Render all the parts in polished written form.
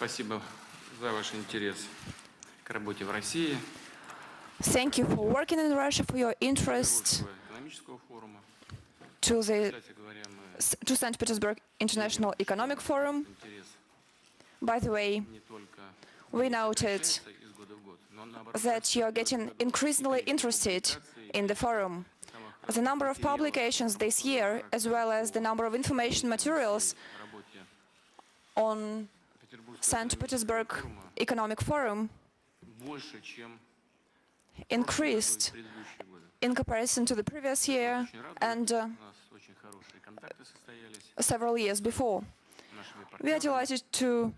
Спасибо за ваш интерес к работе в России. Thank you for working in Russia, for your interest to St. Petersburg International Economic Forum. By the way, we noted that you are getting increasingly interested in the forum. The number of publications this year, as well as the number of information materials on St. Petersburg Economic Forum increased in comparison to the previous year and several years before. We are delighted to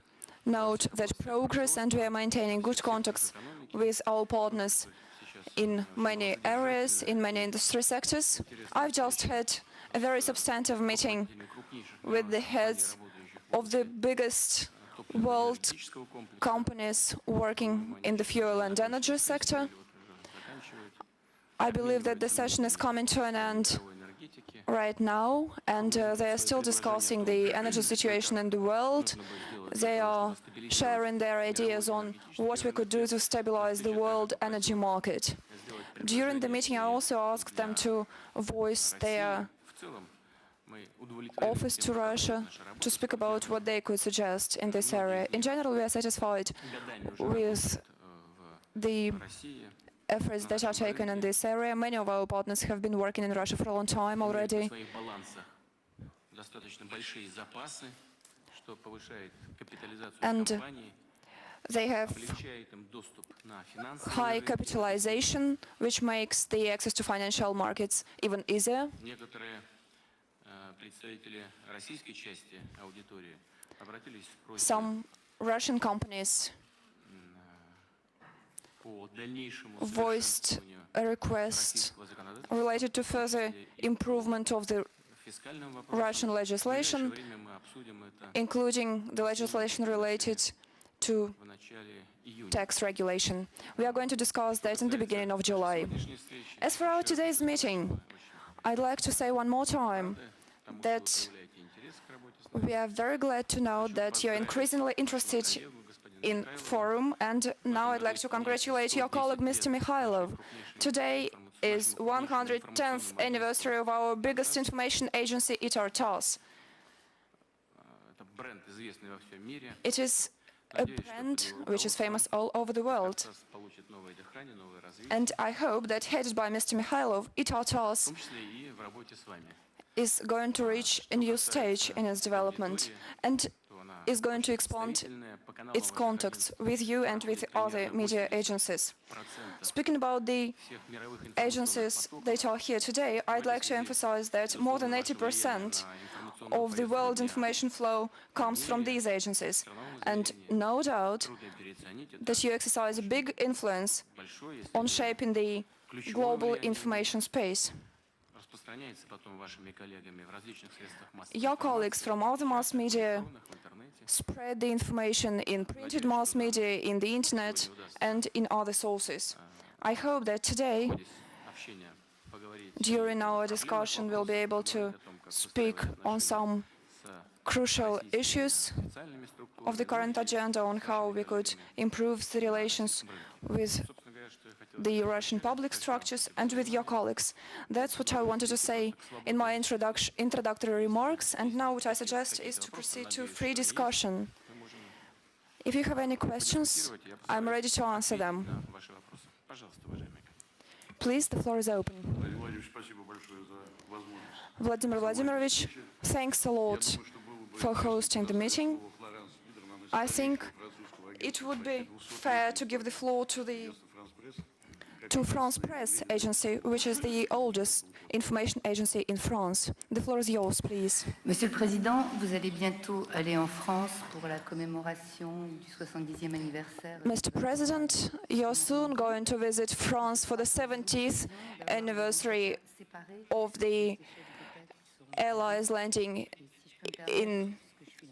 note that progress, and we are maintaining good contacts with our partners in many areas, in many industry sectors. I've just had a very substantive meeting with the heads of the biggest world companies working in the fuel and energy sector. I believe that the session is coming to an end right now, and they are still discussing the energy situation in the world. They are sharing their ideas on what we could do to stabilize the world energy market. During the meeting, I also asked them to voice their offers to Russia to speak about what they could suggest in this area. In general, we are satisfied with the efforts that are taken in this area. Many of our partners have been working in Russia for a long time already. And they have high capitalization, which makes the access to financial markets even easier. Some Russian companies voiced a request related to further improvement of the Russian legislation, including the legislation related to tax regulation. We are going to discuss that in the beginning of July. As for our today's meeting, I'd like to say one more time that we are very glad to know that you're increasingly interested in forum, and now I'd like to congratulate your colleague, Mr. Mikhailov. Today is 110th anniversary of our biggest information agency, etai. It is a brand which is famous all over the world. And I hope that, headed by Mr. Mikhailov, etai is going to reach a new stage in its development and is going to expand its contacts with you and with other media agencies. Speaking about the agencies that are here today, I'd like to emphasize that more than 80% of the world information flow comes from these agencies. And no doubt that you exercise a big influence on shaping the global information space. Your colleagues from other mass media spread the information in printed mass media, in the internet, and in other sources. I hope that today, during our discussion, we'll be able to speak on some crucial issues of the current agenda, on how we could improve the relations with the Russian public structures and with your colleagues. That's what I wanted to say in my introductory remarks, and now what I suggest is to proceed to free discussion. If you have any questions, I'm ready to answer them. Please, the floor is open. Vladimir Vladimirovich, thanks a lot for hosting the meeting. I think it would be fair to give the floor to France Press Agency, which is the oldest information agency in France. The floor is yours, please. Monsieur le Président, vous allez bientôt aller en France pour la commémoration du 70e anniversaire. Mr. President, you're soon going to visit France for the 70th anniversary of the Allies landing in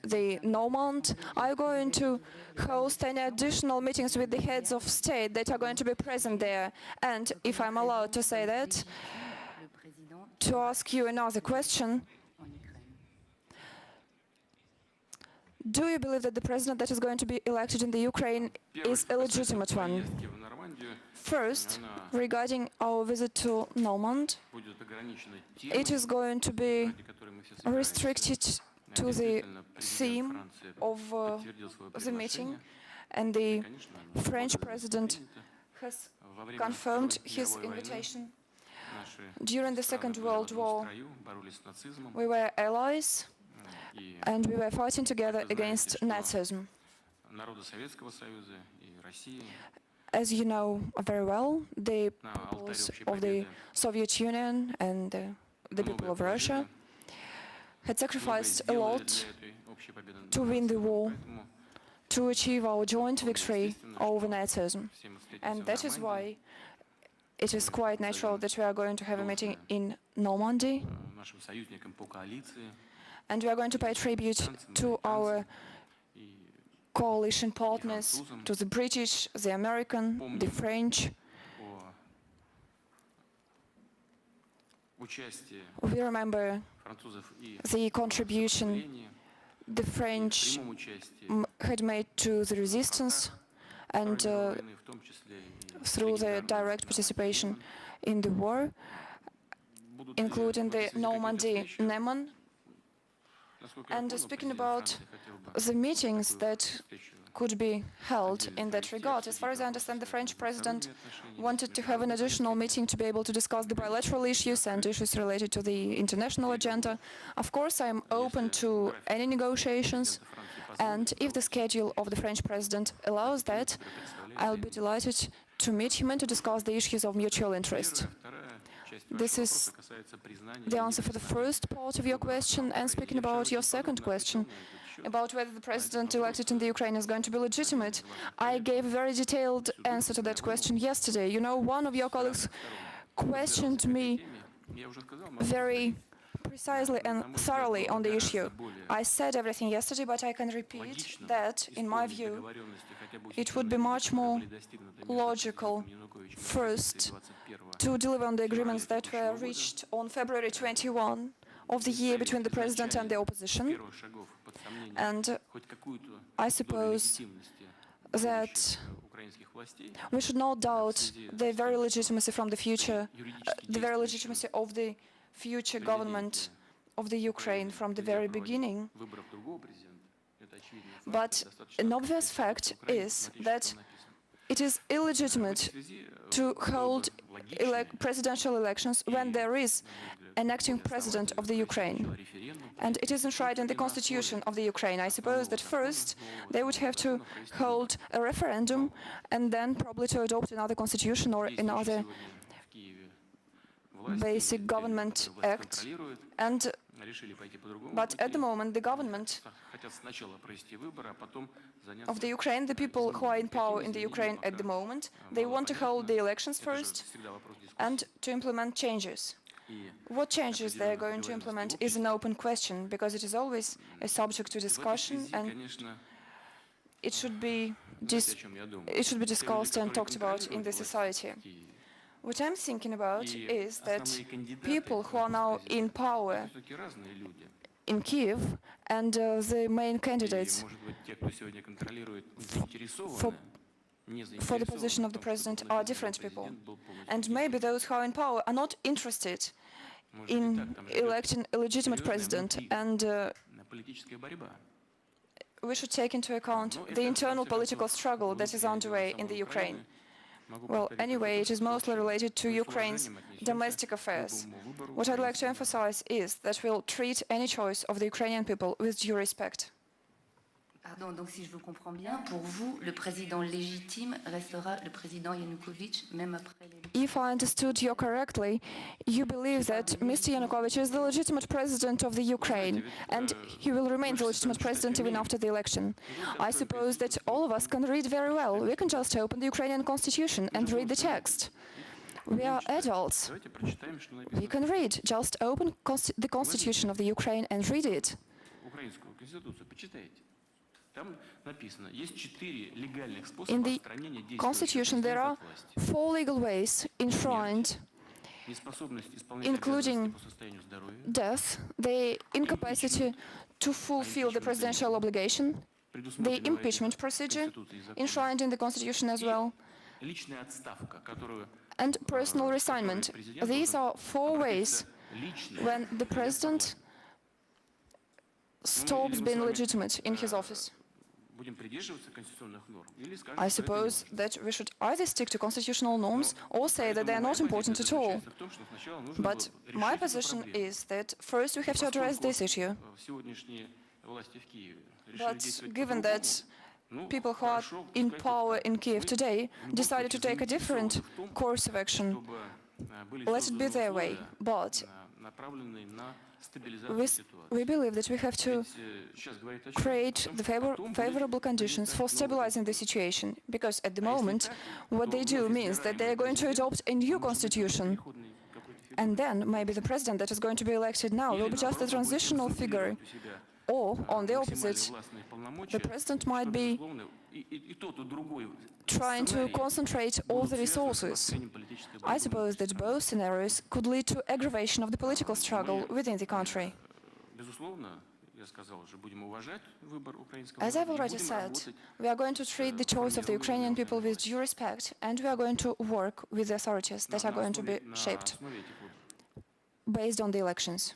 the Normand. Are you going to host any additional meetings with the heads of state that are going to be present there? And if I'm allowed to say that, to ask you another question, Do you believe that the president that is going to be elected in the Ukraine is a legitimate one? First, regarding our visit to Normand, it is going to be restricted to the theme of the meeting, and the French president has confirmed his invitation. During the Second World War, we were allies, and we were fighting together against Nazism. As you know very well, the peoples of the Soviet Union and the people of Russia had sacrificed a lot to win the war, to achieve our joint victory over Nazism. And that is why it is quite natural that we are going to have a meeting in Normandy, and we are going to pay tribute to our coalition partners, to the British, the American, the French. We remember the contribution the French had made to the resistance, and through their direct participation in the war, including the Normandy Neman. And speaking about the meetings that could be held in that regard, as far as I understand, the French president wanted to have an additional meeting to be able to discuss the bilateral issues and issues related to the international agenda. Of course, I am open to any negotiations, and if the schedule of the French president allows that, I'll be delighted to meet him and to discuss the issues of mutual interest. This is the answer for the first part of your question. And speaking about your second question, about whether the president elected in the Ukraine is going to be legitimate, I gave a very detailed answer to that question yesterday. You know, one of your colleagues questioned me very precisely and thoroughly on the issue. I said everything yesterday, but I can repeat that, in my view, it would be much more logical first to deliver on the agreements that were reached on February 21 of the year between the president and the opposition. And I suppose that we should not doubt the very legitimacy from the future, the very legitimacy of the future government of the Ukraine from the very beginning. But an obvious fact is that it is illegitimate to hold presidential elections when there is an acting president of the Ukraine. And it is enshrined in the constitution of the Ukraine. I suppose that first they would have to hold a referendum and then probably to adopt another constitution or another basic government act. But at the moment, the government of the Ukraine, the people who are in power in the Ukraine at the moment, they want to hold the elections first and to implement changes. What changes they are going to implement is an open question, because it is always a subject to discussion, and it should be discussed and talked about in the society. What I'm thinking about is that people who are now in power in Kiev and the main candidates for the position of the president are different people. And maybe those who are in power are not interested in electing a legitimate president, and we should take into account the internal political struggle that is underway in the Ukraine. Well, anyway, it is mostly related to Ukraine's domestic affairs. What I'd like to emphasize is that we'll treat any choice of the Ukrainian people with due respect. Pardon, donc si je vous comprends bien, pour vous, le président légitime restera le président Yanukovych, même après les... If I understood you correctly, you believe that Mr. Yanukovych is the legitimate president of the Ukraine, and he will remain the legitimate president even after the election. I suppose that all of us can read very well. We can just open the Ukrainian constitution and read the text. We are adults. We can read. Just open the constitution of the Ukraine and read it. In the constitution, there are 4 legal ways enshrined including death, the incapacity to fulfill the presidential obligation, the impeachment procedure, enshrined in the Constitution as well, and personal resignment. These are 4 ways when the president stops being legitimate in his office. I suppose that we should either stick to constitutional norms or say that they are not important at all. But my position is that first we have to address this issue. But given that people who are in power in Kiev today decided to take a different course of action, let it be their way. But we believe that we have to create the favorable conditions for stabilizing the situation, because at the moment what they do means that they are going to adopt a new constitution, and then maybe the president that is going to be elected now will be just a transitional figure. Or, on the opposite, the president might be trying to concentrate all the resources. I suppose that both scenarios could lead to aggravation of the political struggle within the country. As I've already said, we are going to treat the choice of the Ukrainian people with due respect, and we are going to work with the authorities that are going to be shaped based on the elections.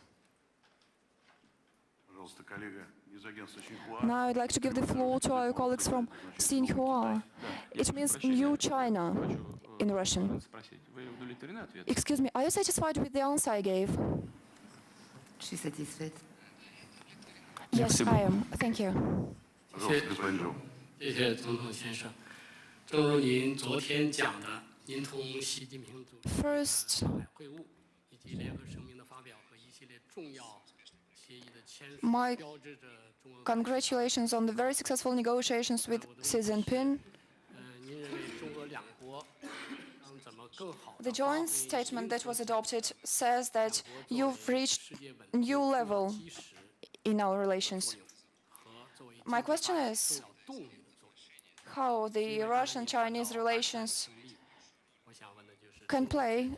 Now I'd like to give the floor to our colleagues from Xinhua. It means New China in Russian. Excuse me, are you satisfied with the answer I gave? Yes, I am. Thank you. 谢谢总统先生。正如您昨天讲的，您同习近平主席 First, 上海会晤以及联合声明的发表和一系列重要协议的签署， my 标志着中俄。 congratulations on the very successful negotiations with Xi Jinping. 您认为中俄两国能怎么更好 The joint statement that was adopted says that you've reached a new level in our relations. My question is how the Russian-Chinese relations can play,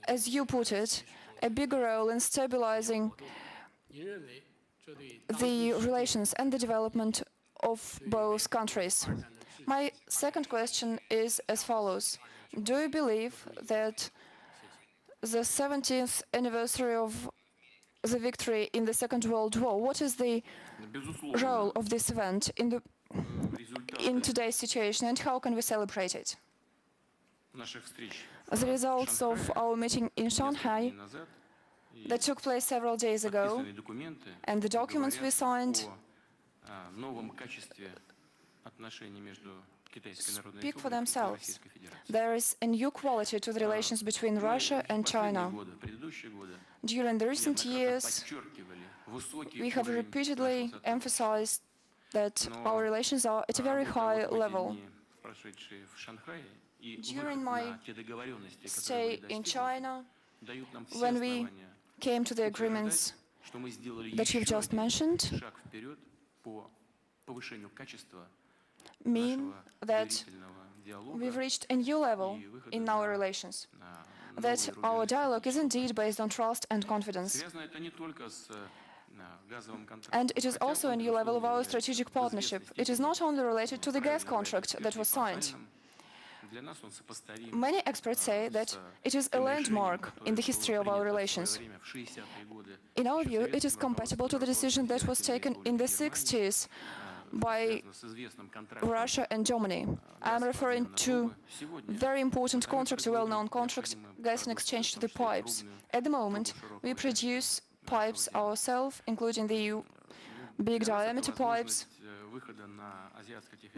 as you put it, a bigger role in stabilizing the relations and the development of both countries. My second question is as follows. Do you believe that the 70th anniversary of the victory in the Second World War, what is the role of this event in today's situation, and how can we celebrate it? The results of our meeting in Shanghai that took place several days ago, and the documents we signed speak for themselves. There is a new quality to the relations between Russia and China. During the recent years, we have repeatedly emphasized that our relations are at a very high level. During my stay in China, when we came to the agreements that you've just mentioned, mean that we've reached a new level in our relations, that our dialogue is indeed based on trust and confidence. And it is also a new level of our strategic partnership. It is not only related to the gas contract that was signed. Many experts say that it is a landmark in the history of our relations. In our view, it is compatible to the decision that was taken in the 60s by Russia and Germany. I am referring to very important contract, a well-known contract, gas in exchange to the pipes. At the moment, we produce pipes ourselves, including the big diameter pipes.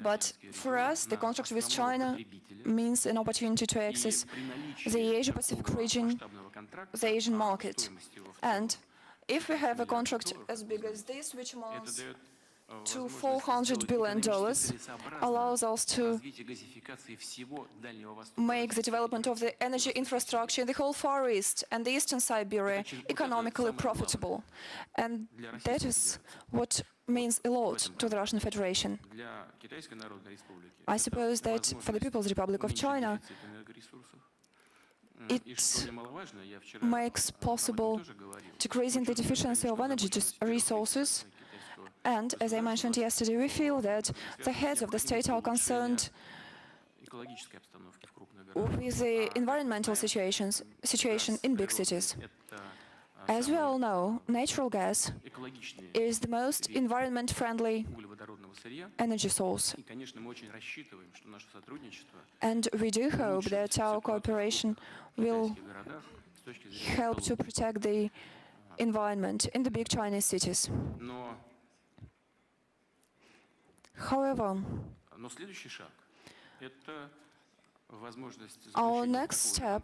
But for us, the contract with China means an opportunity to access the Asia-Pacific region, the Asian market. And if we have a contract as big as this, which amounts to $400 billion, allows us to make the development of the energy infrastructure in the whole Far East and the Eastern Siberia economically profitable. And that is what means a lot to the Russian Federation. I suppose that for the People's Republic of China, it makes possible decreasing the deficiency of energy resources. And, as I mentioned yesterday, we feel that the heads of the state are concerned with the environmental situation in big cities. As we all know, natural gas is the most environment-friendly energy source. And we do hope that our cooperation will help to protect the environment in the big Chinese cities. However, our next step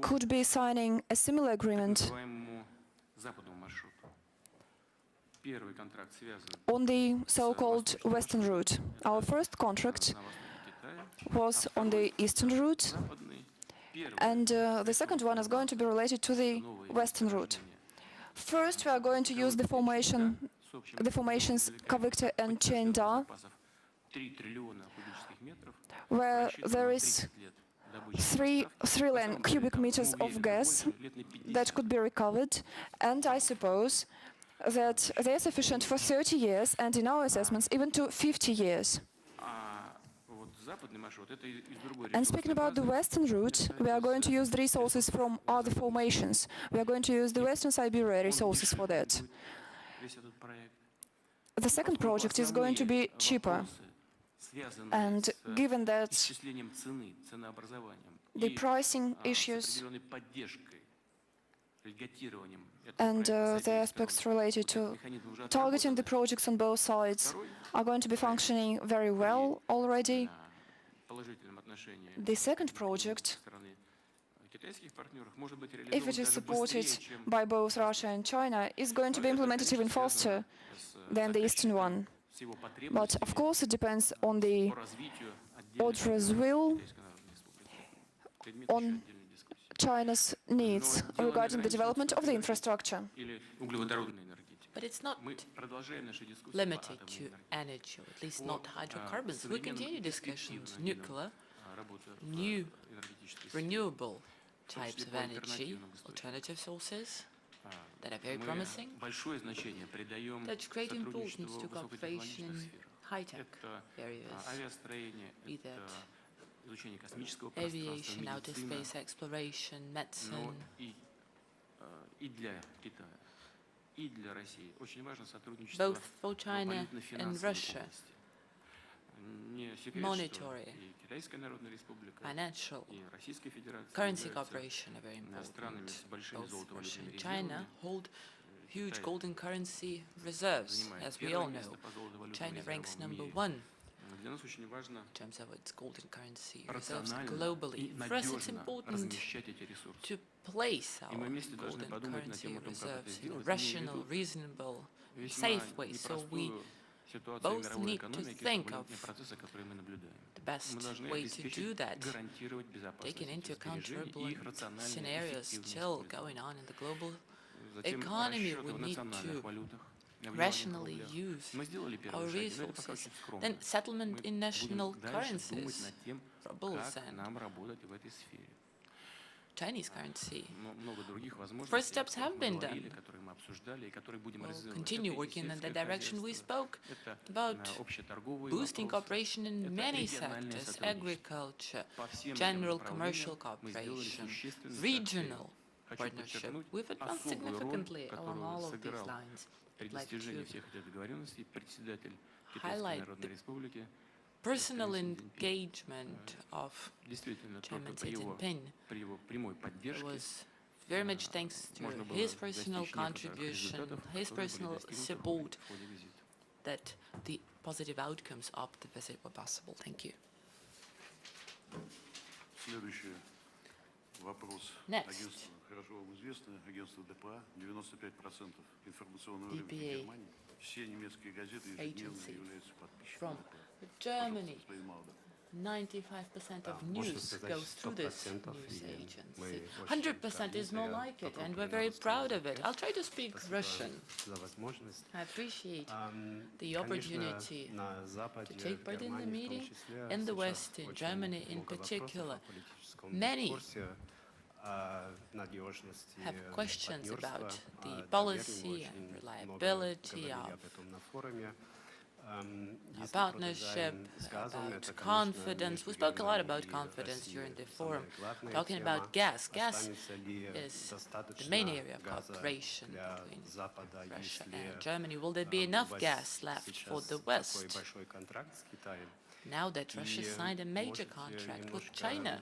could be signing a similar agreement on the so-called Western route. Our first contract was on the Eastern route, and the second one is going to be related to the Western route. First, we are going to use the formations Kavikta and Chenda, where there is 3 trillion cubic meters of gas that could be recovered, and I suppose that they are sufficient for 30 years, and in our assessments, even to 50 years. And speaking about the Western route, we are going to use the resources from other formations. We are going to use the Western Siberia resources for that. The second project is going to be cheaper. And given that the pricing issues and the aspects related to targeting the projects on both sides are going to be functioning very well already, the second project, if it is supported by both Russia and China, is going to be implemented even faster than the Eastern one. But of course it depends on the author's will, on China's needs regarding the development of the infrastructure. But it's not limited to energy, or at least not hydrocarbons. We continue discussions, nuclear, new renewable types of energy, alternative sources that are very promising, that great importance to cooperation in high-tech areas, be that aviation, outer space exploration, medicine. Both for China and Russia, monetary, financial, currency cooperation are very important. Both Russia and China hold huge golden currency reserves, as we all know. China ranks #1 in terms of its golden currency reserves globally. For us, it's important to place our golden currency reserves in a rational, reasonable, safe way. So we both need to think of the best way to do that, taking into account turbulent scenarios still going on in the global economy. We need to rationally use our resources. Then settlement in national currencies, rubles and Chinese currency. First steps have been done. We'll continue working in the direction we spoke about, boosting cooperation in many sectors: agriculture, general commercial cooperation, regional partnership. We've advanced significantly along all of these lines. I'd like to highlight the personal engagement of Chairman Xi Jinping. It was very much thanks to his personal contribution, his personal support, that the positive outcomes of the visit were possible. Thank you. Next. DPA agency from Germany. 95% of news goes through this news agency. 100% is more like it, and we're very proud of it. I'll try to speak Russian. I appreciate the opportunity to take part in the meeting in the West, in Germany in particular. Many have questions about the policy and reliability of our partnership, about confidence. We spoke a lot about confidence during the forum, talking about gas. Gas is the main area of cooperation between Russia and Germany. Will there be enough gas left for the West? Now that Russia signed a major contract with China,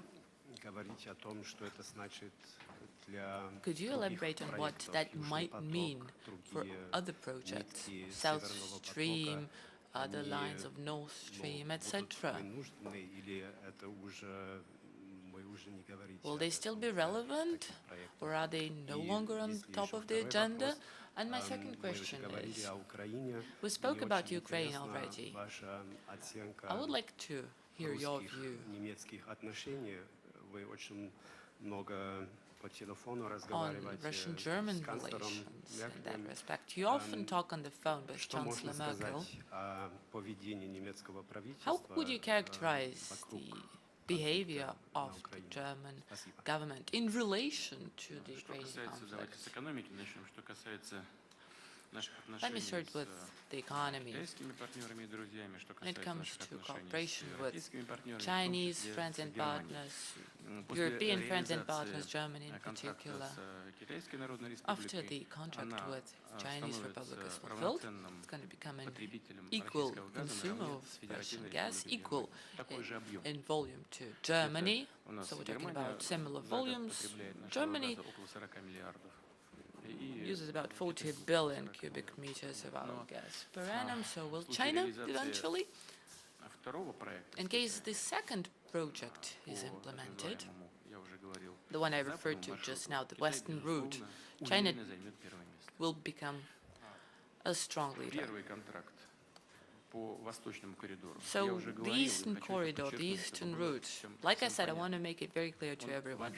could you elaborate on what that might mean for other projects, South Stream, other lines of North Stream, etc.? Will they still be relevant, or are they no longer on top of the agenda? And my second question is, we spoke about Ukraine already. I would like to hear your view on Russian-German relations in that respect. You often talk on the phone with Chancellor Merkel. How would you characterize the behavior of the German government in relation to the Ukrainian conflict? Let me start with the economy. When it comes to cooperation with Chinese friends and partners, European friends and partners, Germany in particular, after the contract with Chinese Republic is fulfilled, it's going to become an equal consumer of Russian gas, equal in volume to Germany. So we're talking about similar volumes. Germany uses about 40 billion cubic meters of our gas per annum, so will China eventually? In case the second project is implemented, the one I referred to just now, the Western route, China will become a strong leader. So the Eastern corridor, the Eastern route, like I said, I want to make it very clear to everyone.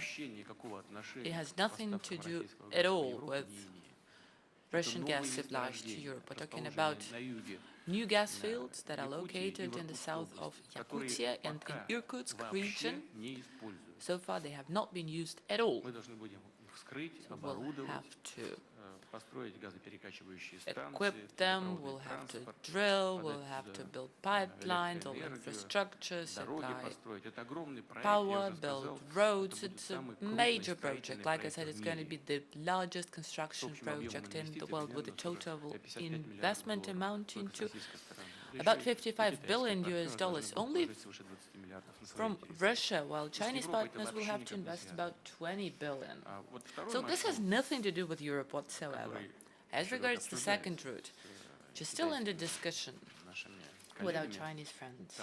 It has nothing to do at all with Russian gas supplies to Europe. We're talking about new gas fields that are located in the south of Yakutia and in Irkutsk region. So far, they have not been used at all. So we'll have to equip them, we'll have to drill, we'll have to build pipelines, all infrastructure, supply power, build roads. It's a major project. Like I said, it's going to be the largest construction project in the world, with a total investment amounting to about $55 billion only from Russia, while Chinese partners will have to invest about 20 billion. So this has nothing to do with Europe whatsoever. As regards the second route, which is still under discussion with our Chinese friends.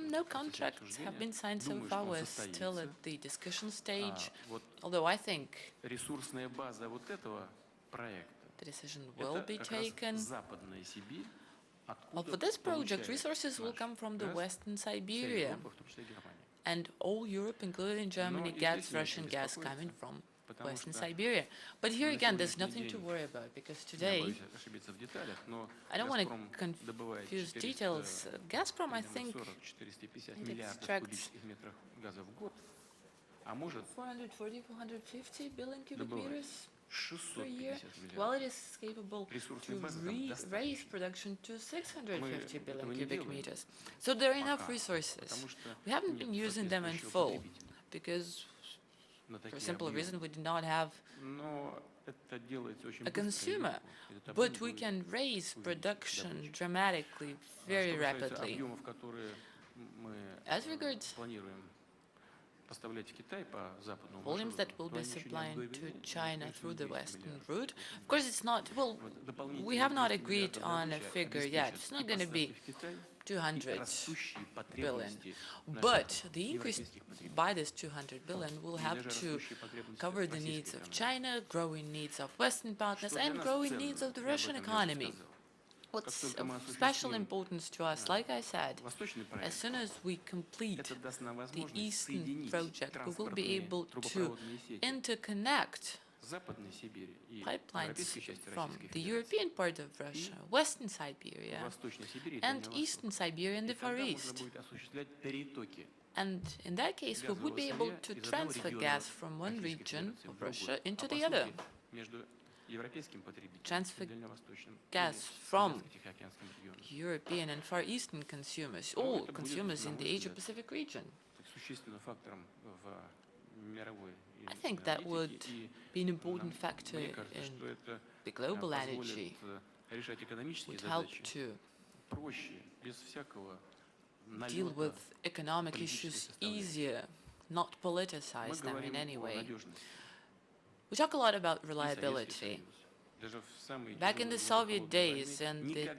No contracts have been signed so far. We're still at the discussion stage, although I think the decision will be taken. Well, for this project, resources will come from the Western Siberia, and all Europe, including Germany, gets Russian gas coming from Western Siberia. But here again, there's nothing to worry about, because today, I don't want to confuse details. Gazprom, I think, it extracts 440, 450 billion cubic meters per year, while it is capable to raise production to 650 billion cubic meters. So there are enough resources. We haven't been using them in full, because for a simple reason, we do not have a consumer. But we can raise production dramatically, very rapidly. As regards volumes that will be supplying to China through the Western route, of course it's not, well, we have not agreed on a figure yet. It's not going to be 200 billion. But the increase by this 200 billion will have to cover the needs of China, growing needs of Western partners, and growing needs of the Russian economy. What's of special importance to us, like I said, as soon as we complete the Eastern project, we will be able to interconnect pipelines from the European part of Russia, Western Siberia, and Eastern Siberia in the Far East. And in that case, we would be able to transfer gas from one region of Russia into the other. Transfer gas from European and Far Eastern consumers, all consumers in the Asia-Pacific region. I think that would be an important factor in the global energy. Would help to deal with economic issues easier, not politicize them in any way. We talk a lot about reliability. Back in the Soviet days and the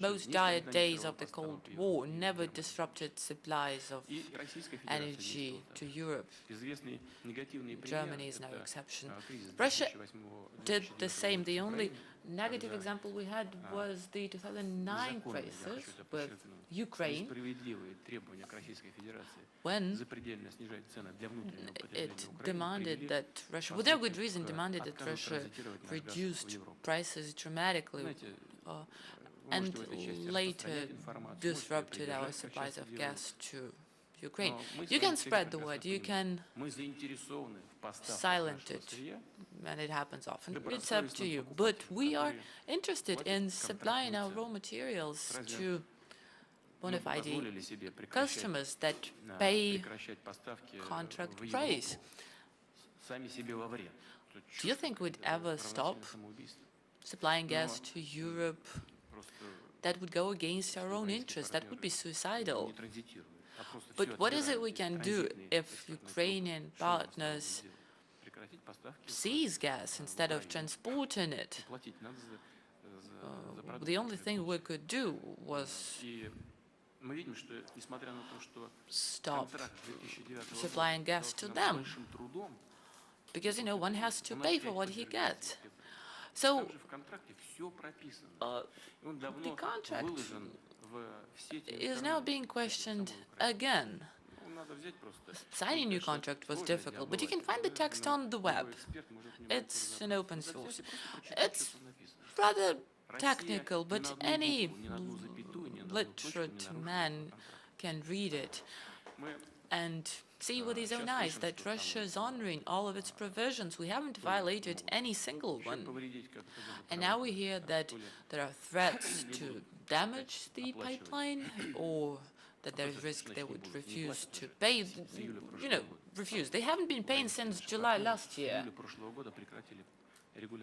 most dire days of the Cold War never disrupted supplies of energy to Europe. Germany is no exception. Russia did the same. The only negative example we had was the 2009 crisis with Ukraine, when it demanded that Russia, without good reason, demanded that Russia reduced prices dramatically and later disrupted our supplies of gas to Ukraine. You can spread the word, you can silence it, and it happens often. It's up to you. But we are interested in supplying our raw materials to bona fide customers that pay contract price. Do you think we'd ever stop supplying gas to Europe? That would go against our own interests. That would be suicidal. But what is it we can do if Ukrainian partners seize gas instead of transporting it? The only thing we could do was stop supplying gas to them, because, you know, one has to pay for what he gets. So the contract is now being questioned again. Signing a new contract was difficult, but you can find the text on the web. It's an open source. It's rather technical, but any literate man can read it and see with his own eyes that Russia is honoring all of its provisions. We haven't violated any single one. And now we hear that there are threats to damage the pipeline, or that there is risk they would refuse to pay. You know, refuse. They haven't been paying since July last year.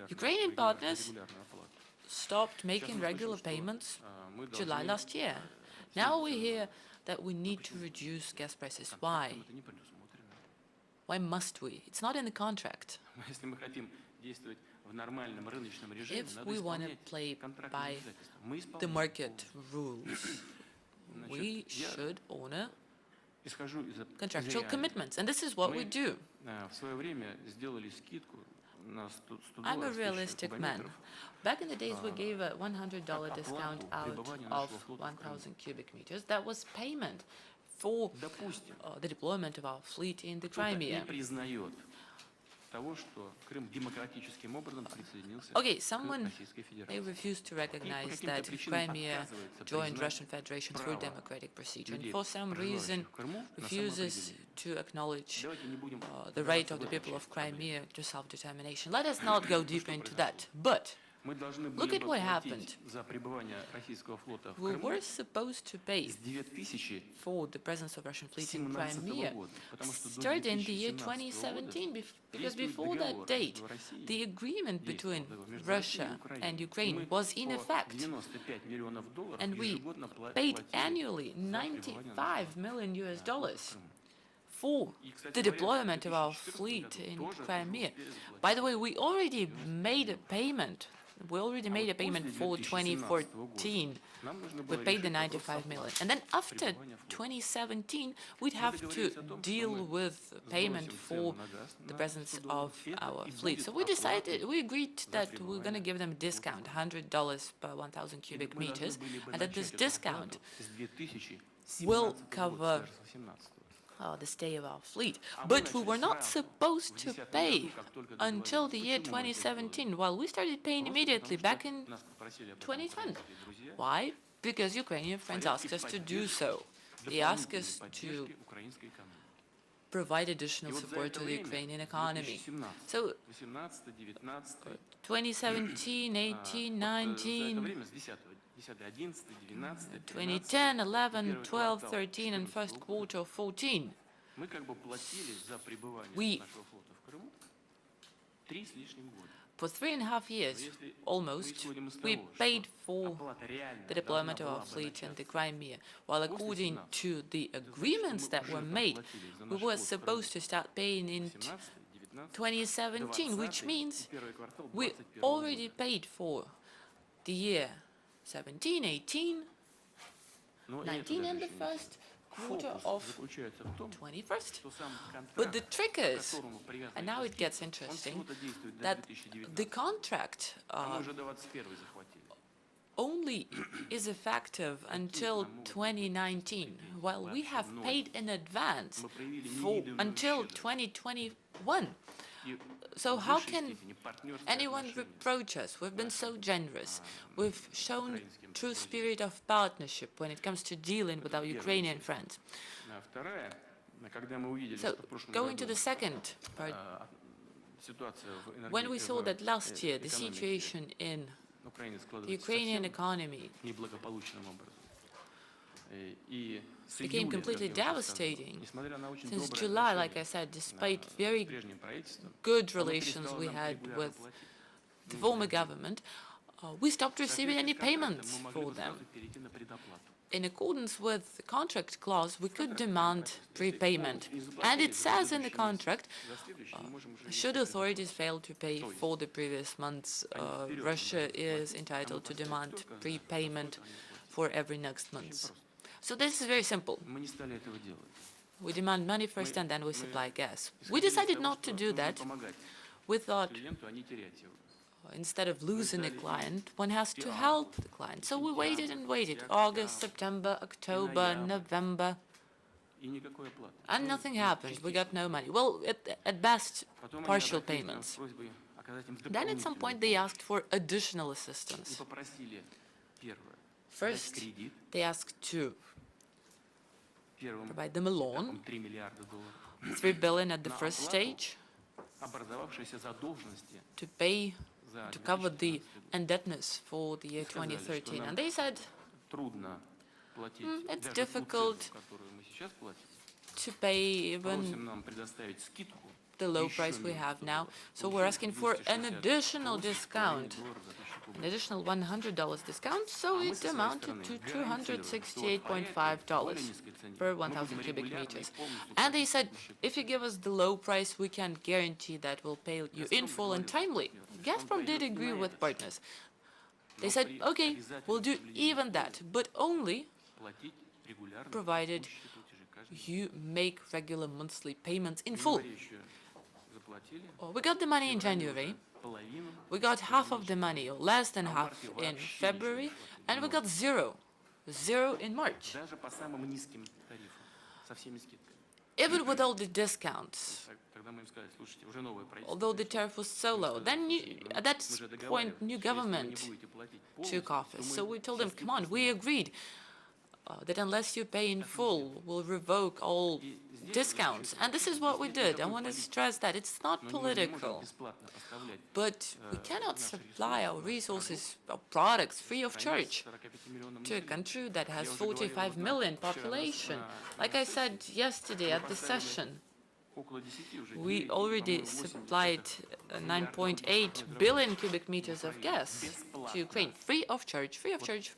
Ukrainian partners stopped making regular payments July last year. Now we hear that we need to reduce gas prices. Why? Why must we? It's not in the contract. If we want to play by the market rules, we should honor contractual commitments, and this is what we do. I'm a realistic man. Back in the days, we gave a $100 discount out of 1,000 cubic meters. That was payment for the deployment of our fleet in the Crimea. Okay, someone may refuse to recognize that Crimea joined Russian Federation through democratic procedure, and for some reason refuses to acknowledge the right of the people of Crimea to self-determination. Let us not go deeper into that, but look at what happened. We were supposed to pay for the presence of Russian fleet in Crimea starting in the year 2017, because before that date, the agreement between Russia and Ukraine was in effect, and we paid annually $95 million for the deployment of our fleet in Crimea. By the way, we already made a payment. We already made a payment for 2014. We paid the 95 million. And then after 2017, we'd have to deal with payment for the presence of our fleet. So we agreed that we're going to give them a discount, $100 per 1,000 cubic meters, and that this discount will cover the stay of our fleet. But we were not supposed to pay until the year 2017, while we started paying immediately back in 2010. Why? Because Ukrainian friends asked us to do so. They ask us to provide additional support to the Ukrainian economy. So 2017, 18, 19, 2010, 11, 12, 13, and first quarter of 14, we, for 3.5 years, almost, we paid for the deployment of our fleet in the Crimea, while according to the agreements that were made, we were supposed to start paying in 2017, which means we already paid for the year 17, 18, 19, and the first quarter of 21st. But the trick is, and now it gets interesting, that the contract only is effective until 2019, while we have paid in advance for until 2021. So how can anyone reproach us? We've been so generous. We've shown true spirit of partnership when it comes to dealing with our Ukrainian friends. So, going to the second part, when we saw that last year the situation in the Ukrainian economy became completely devastating. Since July, like I said, despite very good relations we had with the former government, we stopped receiving any payments for them. In accordance with the contract clause, we could demand prepayment. And it says in the contract, should authorities fail to pay for the previous months, Russia is entitled to demand prepayment for every next month. So this is very simple. We demand money first and then we supply gas. We decided not to do that. We thought instead of losing a client, one has to help the client. So we waited and waited. August, September, October, November. And nothing happened. We got no money. Well, at best, partial payments. Then at some point they asked for additional assistance. First, they asked to provide them a loan, $3 billion at the first stage, to pay, to cover the indebtedness for the year 2013. And they said, it's difficult to pay even the low price we have now, so we're asking for an additional discount, an additional $100 discount, so it amounted to $268.5 per 1,000 cubic meters. And they said, if you give us the low price, we can guarantee that we'll pay you in full and timely. Gazprom did agree with partners. They said, okay, we'll do even that, but only provided you make regular monthly payments in full. We got the money in January, we got half of the money, or less than half, in February, and we got zero in March. Even with all the discounts, although the tariff was so low, then at that point, new government took office. So we told them, come on, we agreed that unless you pay in full, we'll revoke all discounts. And this is what we did. I want to stress that it's not political. But we cannot supply our resources, our products, free of charge to a country that has 45 million population. Like I said yesterday at the session, we already supplied 9.8 billion cubic meters of gas to Ukraine, free of charge, free of charge.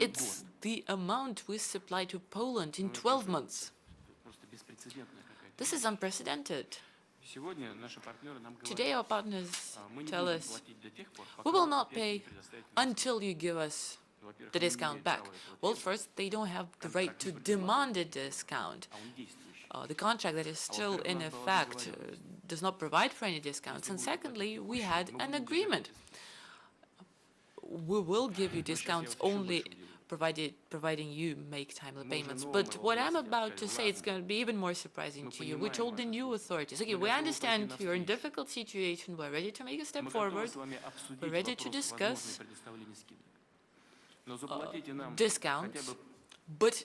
It's the amount we supply to Poland in 12 months. This is unprecedented. Today our partners tell us, we will not pay until you give us the discount back. Well, first, they don't have the right to demand a discount. The contract that is still in effect does not provide for any discounts. And secondly, we had an agreement. We will give you discounts only providing you make timely payments. But what I'm about to say is going to be even more surprising to you. We told the new authorities, okay, we understand you're in a difficult situation, we're ready to make a step forward, we're ready to discuss, discounts, but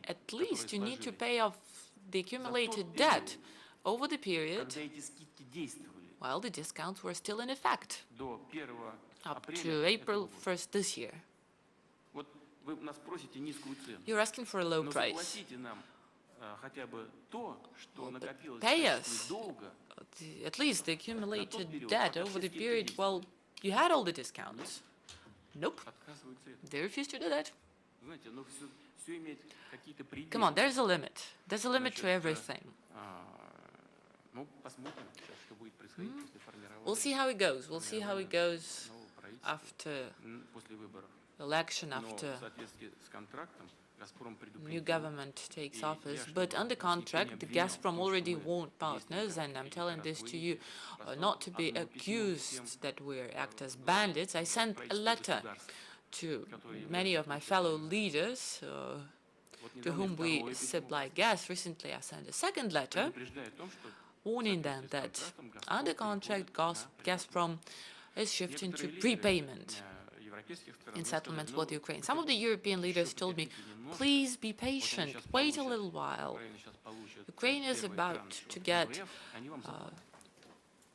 at least you need to pay off the accumulated debt over the period while the discounts were still in effect, up to April 1st this year. You're asking for a low price. Pay us at least the accumulated debt over the period while you had all the discounts. Nope. They refuse to do that. Come on, there's a limit. There's a limit to everything. We'll see how it goes. We'll see how it goes after election, after new government takes office. But under contract, the Gazprom already warned partners, and I'm telling this to you not to be accused that we act as bandits. I sent a letter to many of my fellow leaders to whom we supply gas. Recently, I sent a second letter warning them that under contract, Gazprom is shifting to prepayment in settlements with Ukraine. Some of the European leaders told me, please be patient, wait a little while. Ukraine is about to get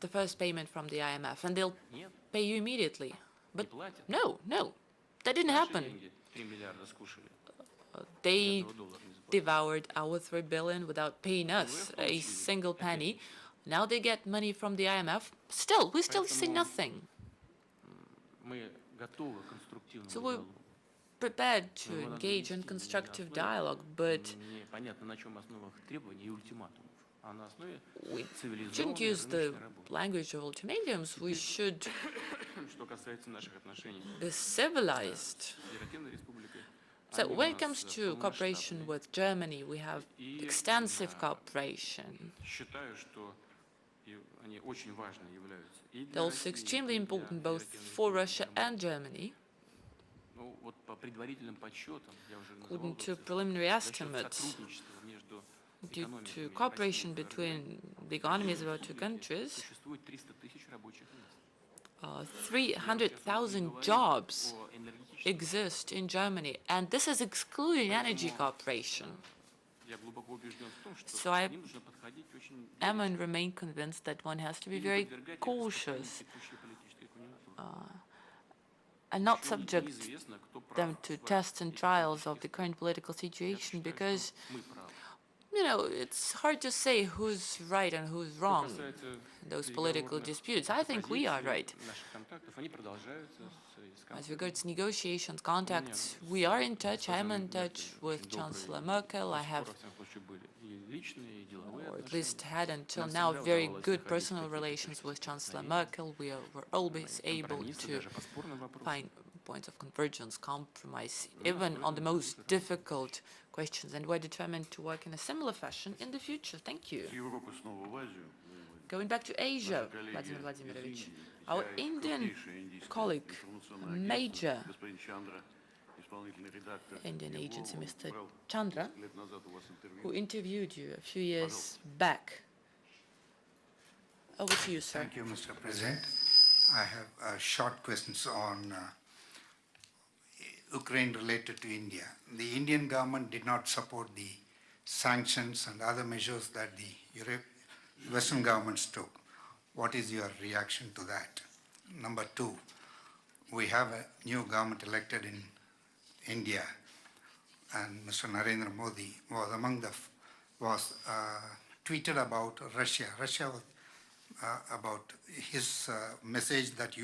the first payment from the IMF, and they'll pay you immediately. But no, that didn't happen. They devoured our $3 billion without paying us a single penny. Now they get money from the IMF. We still see nothing. So we're prepared to engage in constructive dialogue, but we shouldn't use the language of ultimatums. We should be civilized. So when it comes to cooperation with Germany, we have extensive cooperation. They're also extremely important both for Russia and Germany. According to preliminary estimates, due to cooperation between the economies of our two countries, 300,000 jobs exist in Germany, and this is excluding energy cooperation. So I am and remain convinced that one has to be very cautious and not subject them to tests and trials of the current political situation, because, you know, it's hard to say who's right and who's wrong in those political disputes. I think we are right. As regards negotiations, contacts, we are in touch. I'm in touch with Chancellor Merkel. I have, or at least had until now, very good personal relations with Chancellor Merkel. We were always able to find points of convergence, compromise, even on the most difficult questions, and we're determined to work in a similar fashion in the future. Thank you. Going back to Asia, Vladimir Vladimirovich, our Indian colleague, major Indian agency, Mr. Chandra, who interviewed you a few years back. Over to you, sir. Thank you, Mr. President. I have short questions on Ukraine related to India. The Indian government did not support the sanctions and other measures that the Western governments took. What is your reaction to that? Number two, we have a new government elected in India, and Mr. Narendra Modi was tweeted about Russia. Russia was about his message that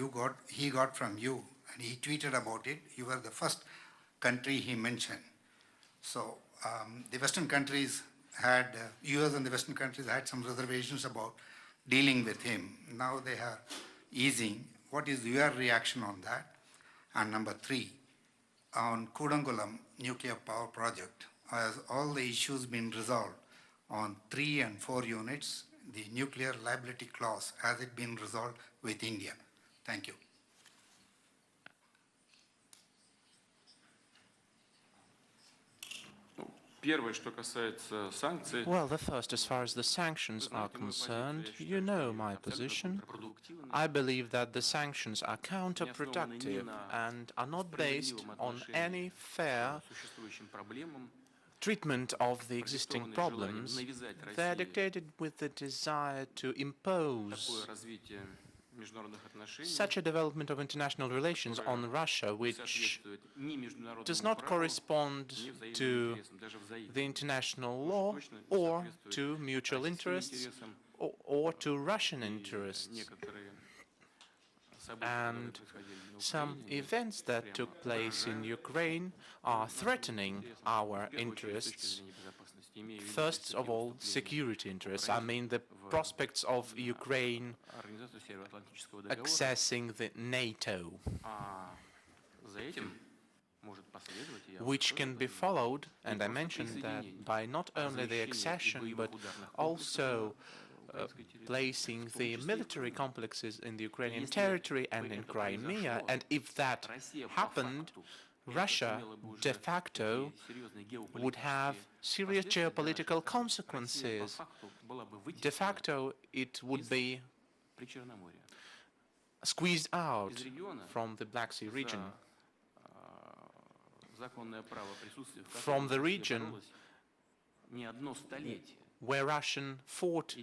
he got from you, and he tweeted about it. You were the first country he mentioned. So the Western countries had, US and the Western countries had some reservations about dealing with him. Now they are easing. What is your reaction on that? And number three, on Kudankulam nuclear power project, has all the issues been resolved on 3 and 4 units? The nuclear liability clause, has it been resolved with India? Thank you. Первое, что касается санкций, Well, the first, as far as the sanctions are concerned, you know my position. I believe that the sanctions are counterproductive and are not based on any fair treatment of the existing problems. They are dictated with the desire to impose such a development of international relations on Russia which does not correspond to the international law or to mutual interests or to Russian interests. And some events that took place in Ukraine are threatening our interests. First of all, security interests. I mean the prospects of Ukraine accessing the NATO, which can be followed, and I mentioned that, by not only the accession but also placing the military complexes in the Ukrainian territory and in Crimea. And if that happened, Russia de facto would have serious geopolitical consequences. De facto, it would be squeezed out from the Black Sea region, from the region where Russian fought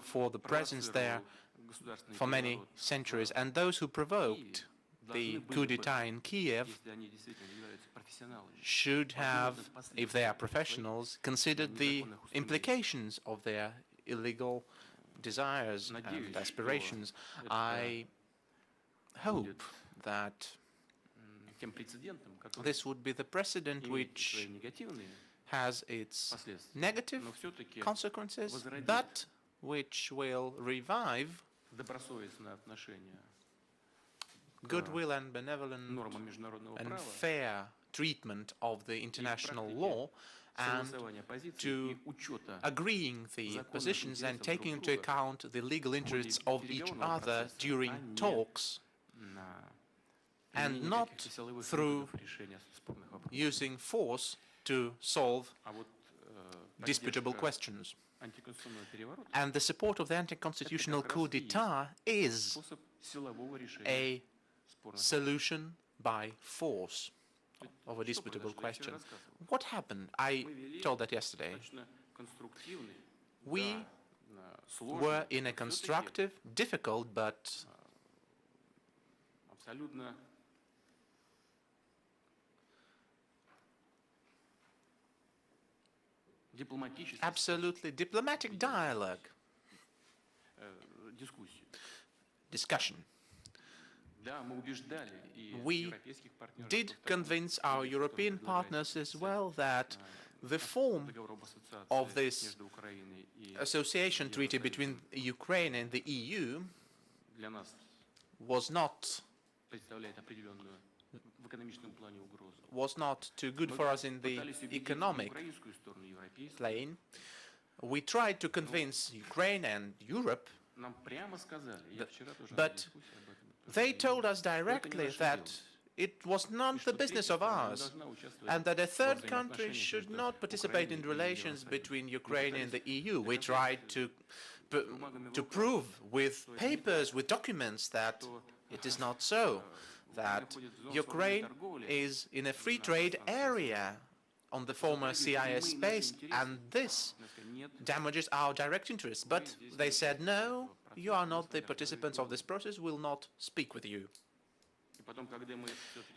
for the presence there for many centuries, and those who provoked the coup d'etat in Kiev should have, if they are professionals, considered the implications of their illegal desires and aspirations. I hope that this would be the precedent which has its negative consequences, but which will revive goodwill and benevolent and fair treatment of the international law, and to agreeing the positions and taking into account the legal interests of each other during talks, and not through using force to solve disputable questions. And the support of the anti-constitutional coup d'etat is a solution by force of a disputable question. What happened? I told that yesterday. We were in a constructive, difficult, but absolutely diplomatic dialogue, discussion. We did convince our European partners as well that the form of this association treaty between Ukraine and the EU was not too good for us in the economic plane. We tried to convince Ukraine and Europe, but they told us directly that it was not the business of ours, and that a third country should not participate in relations between Ukraine and the EU. We tried to prove with papers, with documents, that it is not so, that Ukraine is in a free trade area on the former CIS space, and this damages our direct interests. But they said, no, you are not the participants of this process, we'll not speak with you.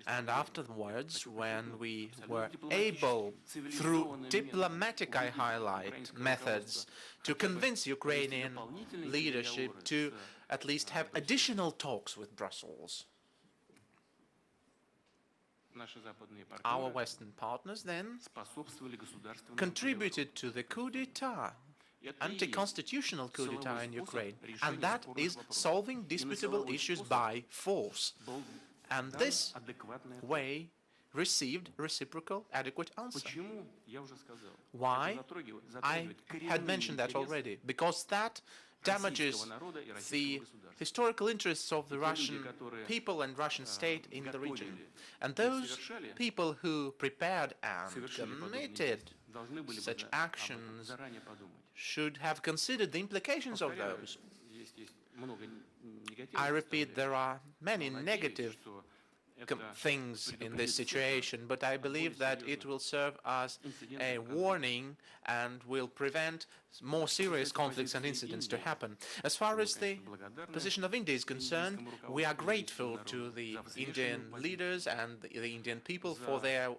And afterwards, when we were able, through diplomatic, I highlight, methods, to convince Ukrainian leadership to at least have additional talks with Brussels, our Western partners then contributed to the coup d'etat, anti-constitutional coup d'etat in Ukraine, and that is solving disputable issues by force. And this way received reciprocal adequate answer. Why? I had mentioned that already, because that damages the historical interests of the Russian people and Russian state in the region. And those people who prepared and committed such actions should have considered the implications of those. I repeat, there are many negative things in this situation, but I believe that it will serve as a warning and will prevent more serious conflicts and incidents to happen. As far as the position of India is concerned, we are grateful to the Indian leaders and the Indian people for their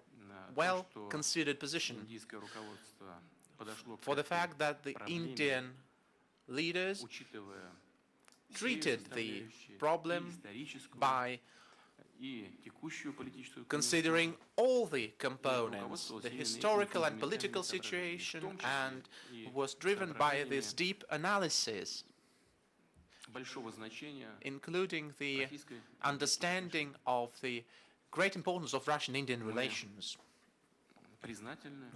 well-considered position, for the fact that the Indian leaders treated the problem by considering all the components, the historical and political situation, and was driven by this deep analysis, including the understanding of the great importance of Russian-Indian relations.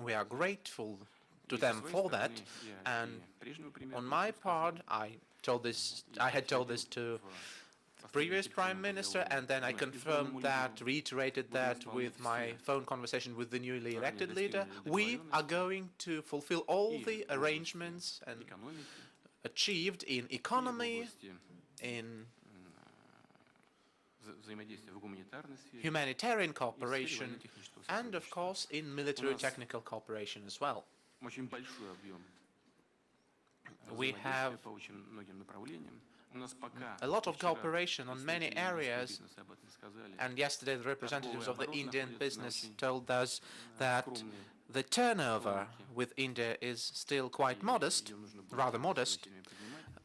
We are grateful to them for that, and on my part, I had told this to the previous Prime Minister, and then I confirmed that, reiterated that with my phone conversation with the newly elected leader. We are going to fulfill all the arrangements and achieved in economy, in humanitarian cooperation, and of course in military technical cooperation as well. We have a lot of cooperation on many areas, and yesterday the representatives of the Indian business told us that the turnover with India is still quite modest, rather modest,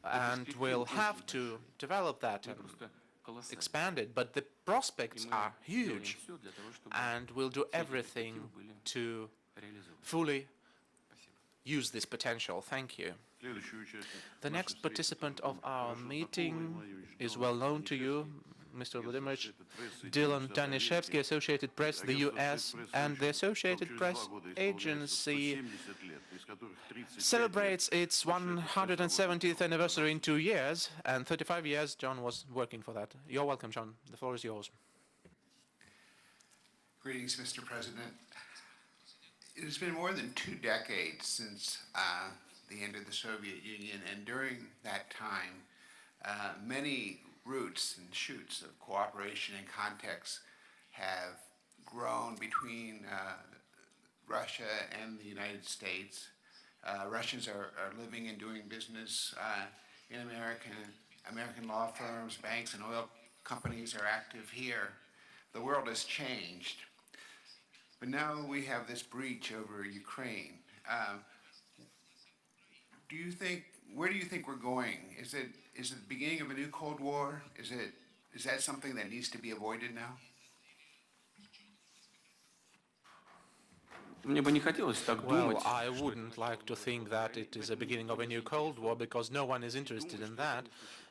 and we'll have to develop that and expand it, but the prospects are huge, and we'll do everything to fully use this potential. Thank you. The next participant of our meeting is well known to you, Mr. Vladimir, Dylan Danishevsky, Associated Press, the US, and the Associated Press agency celebrates its 170th anniversary in 2 years, and 35 years John was working for that. You're welcome, John. The floor is yours. Greetings, Mr. President. It has been more than 2 decades since the end of the Soviet Union, and during that time, many roots and shoots of cooperation and context have grown between Russia and the United States. Russians are living and doing business in American law firms, banks, and oil companies are active here. The world has changed. But now we have this breach over Ukraine. Where do you think we're going? Is it the beginning of a new Cold War? Is that something that needs to be avoided now? Well, I wouldn't like to think that it is the beginning of a new Cold War, because no one is interested in that,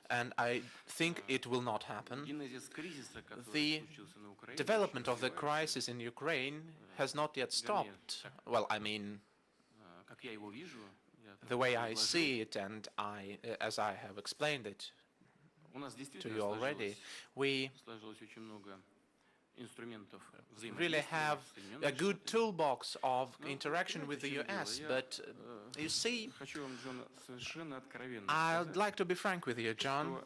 and I think it will not happen. The development of the crisis in Ukraine has not yet stopped. Well, I mean, the way I see it, and as I have explained it to you already, we really have a good toolbox of interaction with the US, but you see, I'd like to be frank with you, John.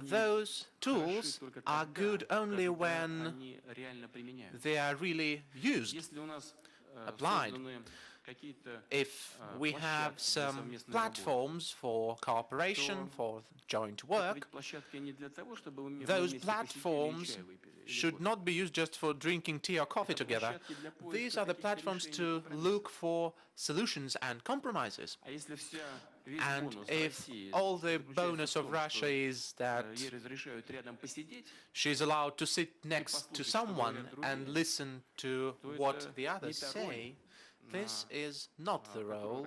Those tools are good only when they are really used, applied. If we have some platforms for cooperation, for joint work, those platforms should not be used just for drinking tea or coffee together. These are the platforms to look for solutions and compromises. And if all the bonus of Russia is that she's allowed to sit next to someone and listen to what the others say, this is not the role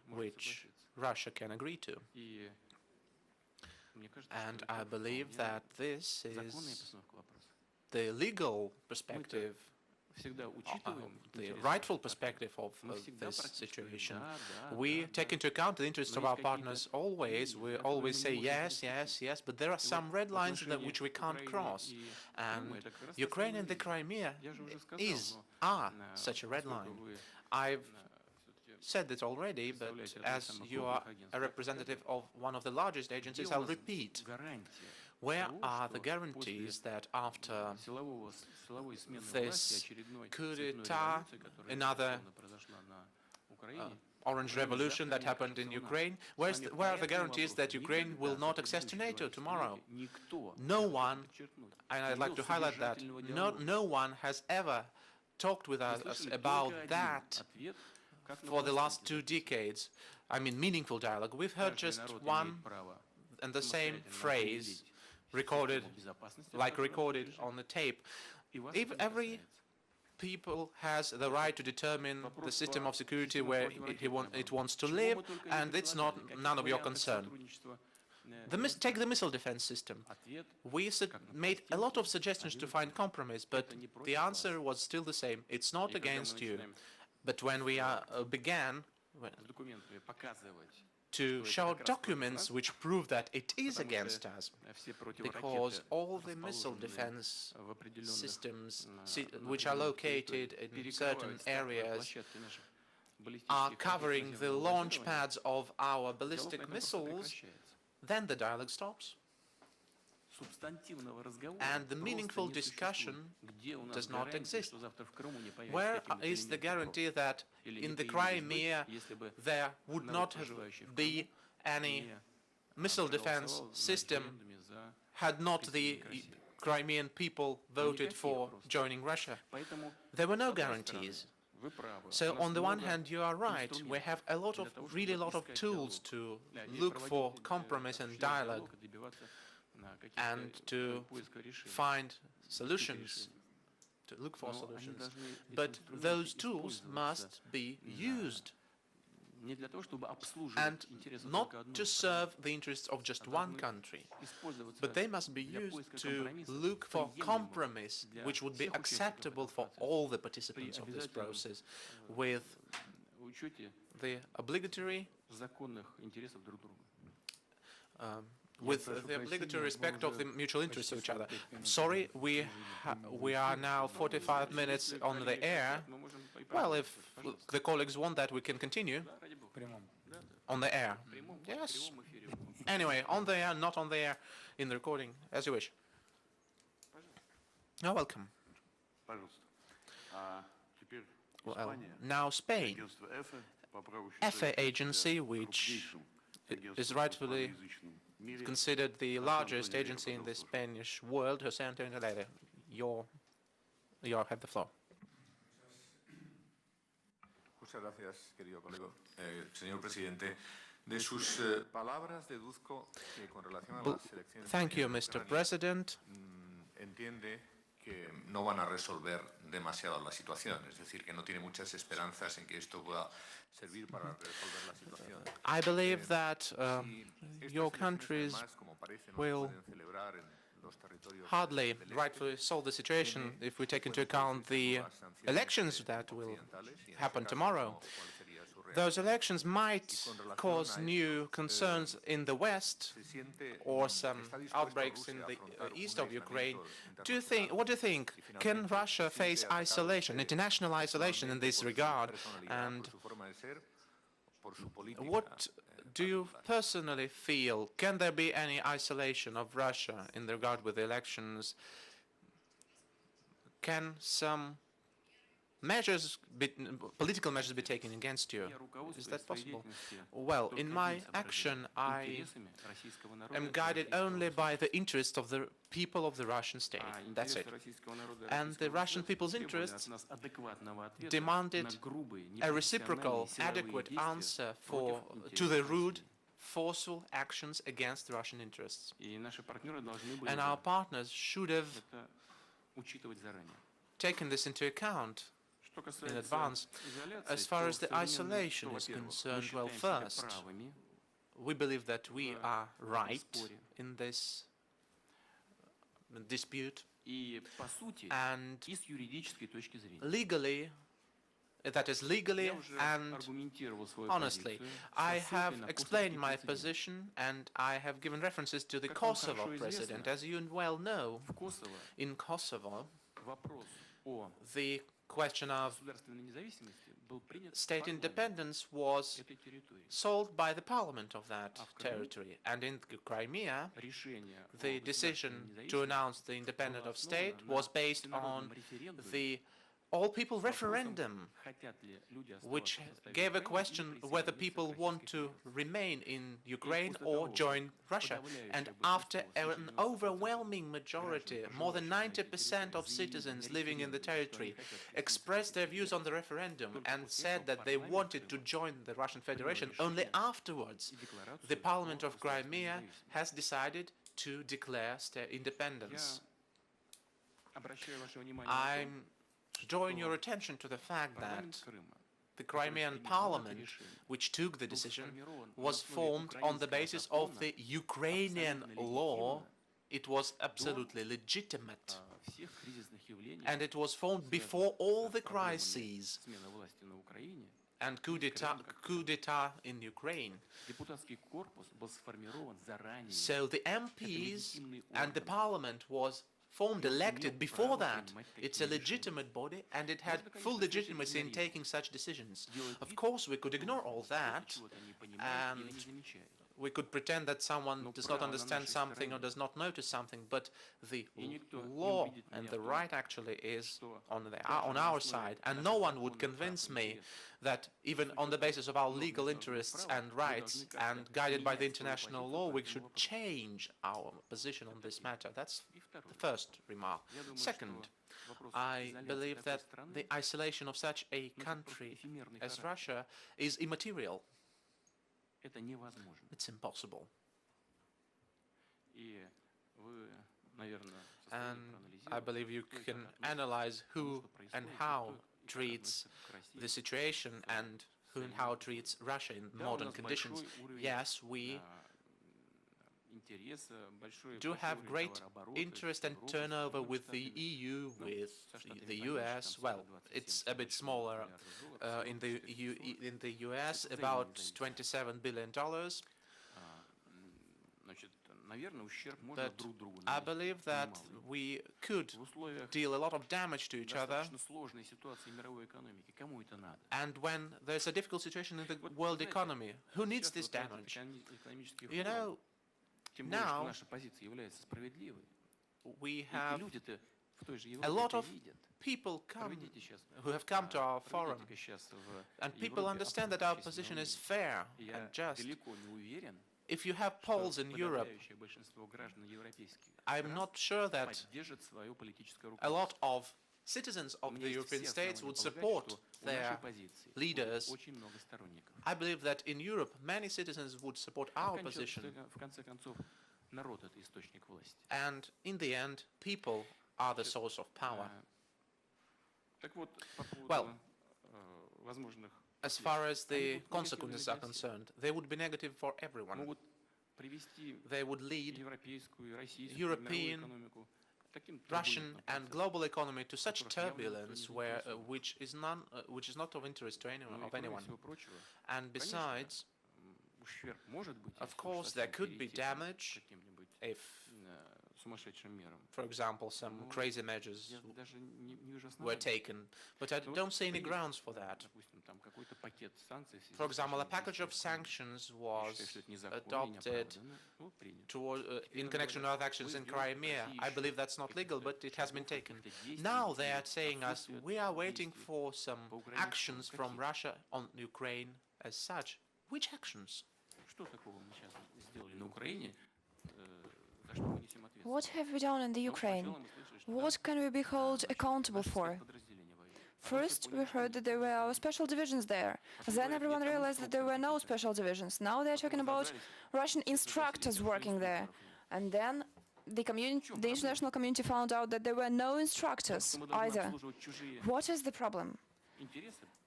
which Russia can agree to. And I believe that this is the legal perspective the rightful perspective of this situation. We take into account the interests of our partners always. We always say yes, yes, yes, but there are some red lines which we can't cross. And Ukraine and the Crimea are such a red line. I've said this already, but as you are a representative of one of the largest agencies, I'll repeat. Where are the guarantees that after this coup d'etat, another orange revolution that happened in Ukraine, where are the guarantees that Ukraine will not access to NATO tomorrow? No one, and I'd like to highlight that, no one has ever talked with us about that for the last 2 decades. I mean, meaningful dialogue. We've heard just one and the same phrase recorded on the tape. If every people has the right to determine the system of security where it wants to live, and it's none of your concern. Take the missile defense system. We made a lot of suggestions to find compromise, but the answer was still the same. It's not against you. But when we began to show documents which prove that it is against us, because all the missile defense systems which are located in certain areas are covering the launch pads of our ballistic missiles, then the dialogue stops. And the meaningful discussion does not exist. Where is the guarantee that in the Crimea there would not be any missile defense system had not the Crimean people voted for joining Russia? There were no guarantees. So on the one hand, you are right. We have really a lot of tools to look for compromise and dialogue, and to find solutions, to look for solutions. But those tools must be used, and not to serve the interests of just one country, but they must be used to look for compromise which would be acceptable for all the participants of this process, with the obligatory respect of the mutual interests of each other. Sorry, we are now 45 minutes on the air. Well, if the colleagues want that, we can continue. On the air. Yes. Anyway, on the air, not on the air, in the recording, as you wish. You're welcome. Well, now Spain. EFE agency, which is rightfully considered the largest agency in the Spanish world. José Antonio Leire, you have the floor. Muchas gracias, querido colega. Señor presidente, de sus palabras deduzco que con relación a las elecciones. Thank you, Mr. President. Entiende que no van a resolver demasiado la situación, es decir, que no tiene muchas esperanzas en que esto pueda servir para resolver la situación. I believe that your countries will hardly rightfully solve the situation if we take into account the elections that will happen tomorrow. Those elections might cause new concerns in the West or some outbreaks in the east of Ukraine. What do you think? Can Russia face isolation, international isolation in this regard? And what do you personally feel? Can there be any isolation of Russia in regard with the elections? Can some political measures be taken against you? Is that possible? Well, in my action, I am guided only by the interests of the people of the Russian state. That's it. And the Russian people's interests demanded a reciprocal, adequate answer to the rude, forceful actions against the Russian interests. And our partners should have taken this into account in advance. As far as the isolation is concerned, well, first, we believe that we are right in this dispute. And legally, that is legally and honestly, I have explained my position and I have given references to the Kosovo president. As you well know, in Kosovo, the question of state independence was solved by the parliament of that territory. And in Crimea, the decision to announce the independence of state was based on the all-people referendum, which gave a question whether people want to remain in Ukraine or join Russia. And after an overwhelming majority, more than 90% of citizens living in the territory expressed their views on the referendum and said that they wanted to join the Russian Federation, only afterwards the Parliament of Crimea has decided to declare independence. I'm drawing your attention to the fact that the Crimean parliament, which took the decision, was formed on the basis of the Ukrainian law. It was absolutely legitimate. And it was formed before all the crises and coup d'etat in Ukraine. So the MPs and the parliament was formed, elected before that. It's a legitimate body and it had full legitimacy in taking such decisions. Of course, we could ignore all that and we could pretend that someone does not understand something or does not notice something, but the law and the right actually is on our side, and no one would convince me that even on the basis of our legal interests and rights and guided by the international law, we should change our position on this matter. That's the first remark. Second, I believe that the isolation of such a country as Russia is immaterial. It's impossible. And I believe you can analyze who and how treats the situation and who and how treats Russia in modern conditions. Yes, we do have great interest and turnover with the EU, with the US. Well, it's a bit smaller in the US, about $27 billion. But I believe that we could deal a lot of damage to each other. And when there's a difficult situation in the world economy, who needs this damage? You know, now we have a lot of people who have come to our forum, and people understand that our position is fair and just. If you have polls in Europe, I'm not sure that a lot of citizens of the European states would support their leaders. I believe that in Europe, many citizens would support our position. And in the end, people are the source of power. Well, as far as the consequences are concerned, they would be negative for everyone. They would lead European, Russian and global economy to such turbulence which is not of interest to anyone. And besides, of course, there could be damage if, for example, some crazy measures were taken, but I don't see any grounds for that. For example, a package of sanctions was adopted in connection with actions in Crimea. I believe that's not legal, but it has been taken. Now they are saying us, we are waiting for some actions from Russia on Ukraine as such. Which actions? What have we done in the Ukraine? What can we be held accountable for? First, we heard that there were special divisions there. Then everyone realized that there were no special divisions. Now they're talking about Russian instructors working there. And then the international community found out that there were no instructors either. What is the problem?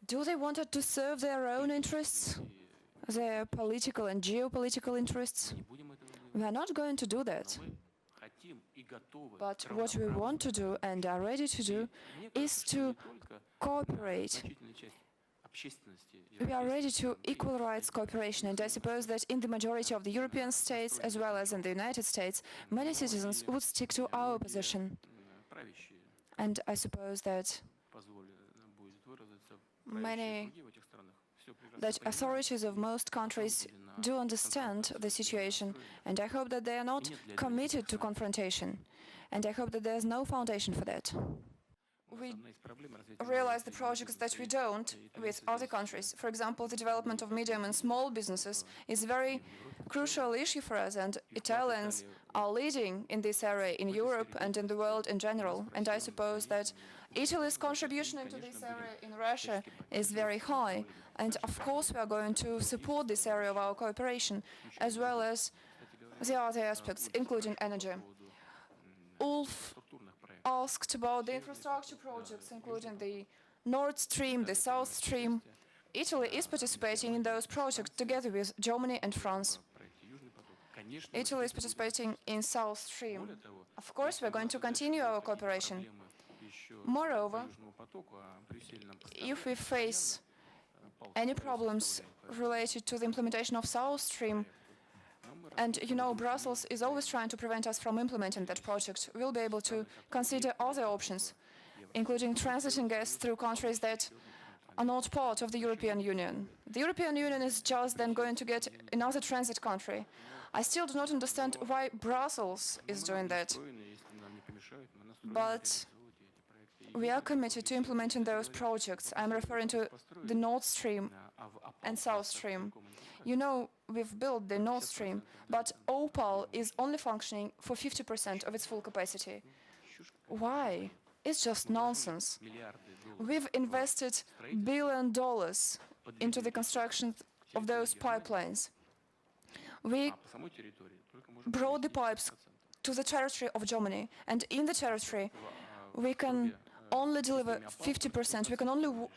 Do they want to serve their own interests? Their political and geopolitical interests? We are not going to do that. But what we want to do and are ready to do is to cooperate. We are ready to equal rights cooperation, and I suppose that in the majority of the European states, as well as in the United States, many citizens would stick to our position. And I suppose that authorities of most countries do understand the situation, and I hope that they are not committed to confrontation, and I hope that there is no foundation for that. We realize the projects that we don't with other countries. For example, the development of medium and small businesses is a very crucial issue for us, and Italians are leading in this area in Europe and in the world in general. And I suppose that Italy's contribution into this area in Russia is very high. And of course, we are going to support this area of our cooperation, as well as the other aspects, including energy. Ulf asked about the infrastructure projects, including the Nord Stream, the South Stream. Italy is participating in those projects together with Germany and France. Italy is participating in South Stream. Of course, we're going to continue our cooperation. Moreover, if we face any problems related to the implementation of South Stream, and you know, Brussels is always trying to prevent us from implementing that project, we'll be able to consider other options, including transiting gas through countries that are not part of the European Union. The European Union is just then going to get another transit country. I still do not understand why Brussels is doing that. But we are committed to implementing those projects. I'm referring to the Nord Stream and South Stream. You know, we've built the Nord Stream, but Opal is only functioning for 50% of its full capacity. Why? It's just nonsense. We've invested $1 billion into the construction of those pipelines. We brought the pipes to the territory of Germany, and in the territory we can only deliver 50%. We can only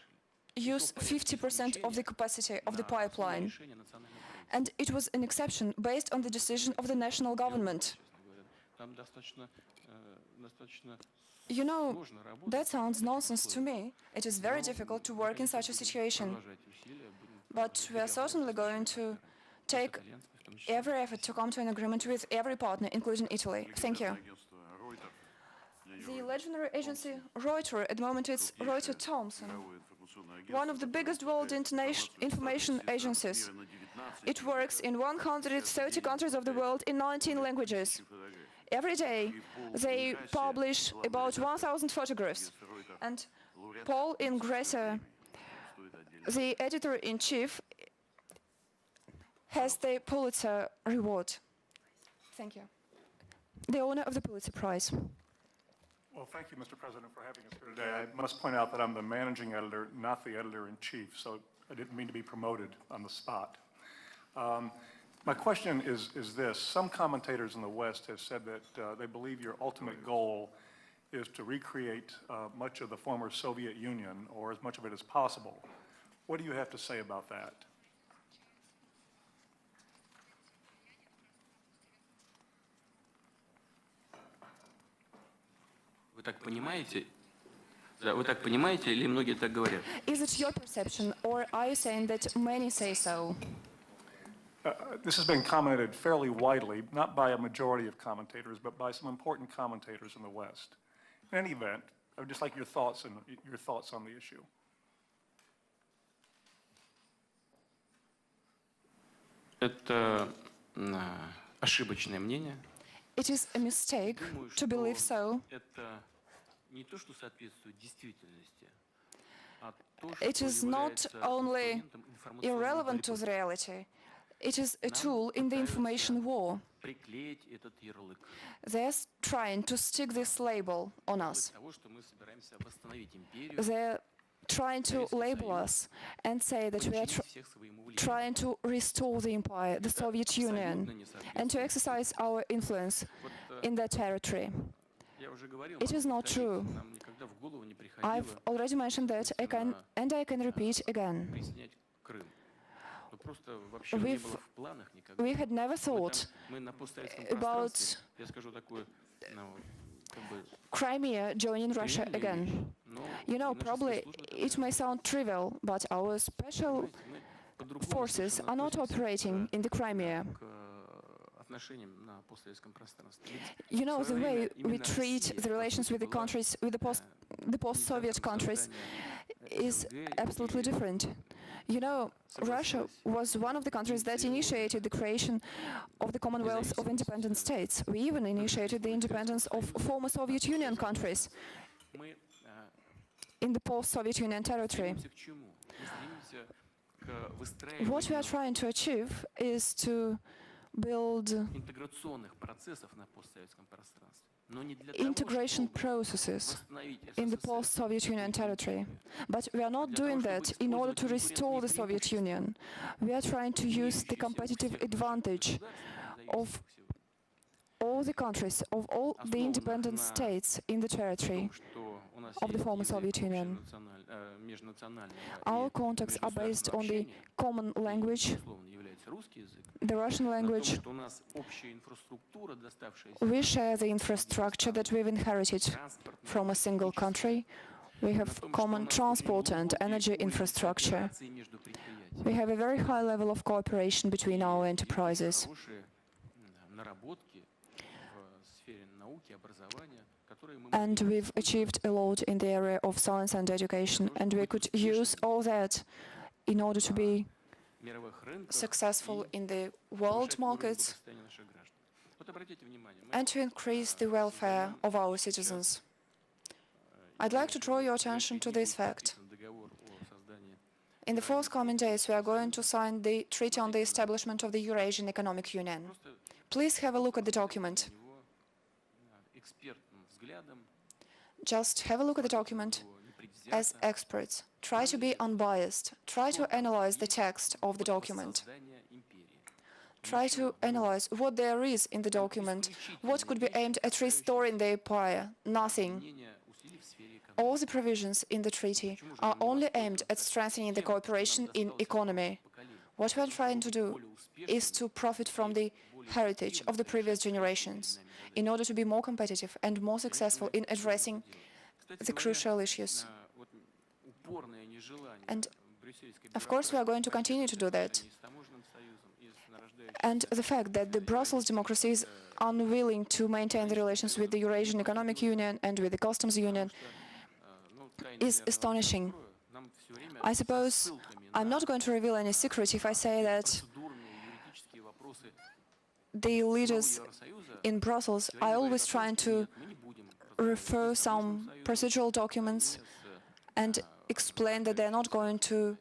use 50% of the capacity of the pipeline. And it was an exception based on the decision of the national government. You know, that sounds nonsense to me. It is very difficult to work in such a situation. But we are certainly going to take every effort to come to an agreement with every partner, including Italy. Thank you. The legendary agency Reuters, at the moment it's Reuters Thomson, one of the biggest world information agencies. It works in 130 countries of the world in 19 languages. Every day they publish about 1,000 photographs. And Paul Ingressa, the editor-in-chief, has the Pulitzer Reward. Thank you. The owner of the Pulitzer Prize. Well, thank you, Mr. President, for having us here today. I must point out that I'm the managing editor, not the editor-in-chief, so I didn't mean to be promoted on the spot. My question is this. Some commentators in the West have said that they believe your ultimate goal is to recreate much of the former Soviet Union, or as much of it as possible. What do you have to say about that? Вы так понимаете, или многие так говорят? Is it your perception, or are you saying that many say so? This has been commented fairly widely, not by a majority of commentators, but by some important commentators in the West. In any event, I would just like your thoughts on the issue. Это ошибочное мнение. It is a mistake to believe so. It is not only irrelevant to the reality, it is a tool in the information war. They're trying to stick this label on us. They're trying to label us and say that we are trying to restore the empire, the Soviet Union, and to exercise our influence in that territory. It is not true. I've already mentioned that, and I can repeat again. We had never thought about Crimea joining Russia again. You know, probably it may sound trivial, but our special forces are not operating in the Crimea. You know, the way we treat the relations with the countries, with the post-Soviet countries, is absolutely different. You know, Russia was one of the countries that initiated the creation of the Commonwealth of Independent States. We even initiated the independence of former Soviet Union countries in the post-Soviet Union territory. What we are trying to achieve is to build integration processes in the post-Soviet Union territory. But we are not doing that in order to restore the Soviet Union. We are trying to use the competitive advantage of all the countries, of all the independent states in the territory of the former Soviet Union. Our contacts are based on the common language, the Russian language. We share the infrastructure that we've inherited from a single country. We have common transport and energy infrastructure. We have a very high level of cooperation between our enterprises. And we've achieved a lot in the area of science and education, and we could use all that in order to be successful in the world markets and to increase the welfare of our citizens. I'd like to draw your attention to this fact. In the forthcoming days, we are going to sign the Treaty on the Establishment of the Eurasian Economic Union. Please have a look at the document. Just have a look at the document as experts. Try to be unbiased. Try to analyze the text of the document. Try to analyze what there is in the document, what could be aimed at restoring the empire. Nothing. All the provisions in the treaty are only aimed at strengthening the cooperation in economy. What we are trying to do is to profit from the heritage of the previous generations in order to be more competitive and more successful in addressing the crucial issues. And of course we are going to continue to do that. And the fact that the Brussels democracy is unwilling to maintain the relations with the Eurasian Economic Union and with the Customs Union is astonishing. I suppose I'm not going to reveal any secret if I say that the leaders in Brussels are always trying to refer some procedural documents and explain that they're not going to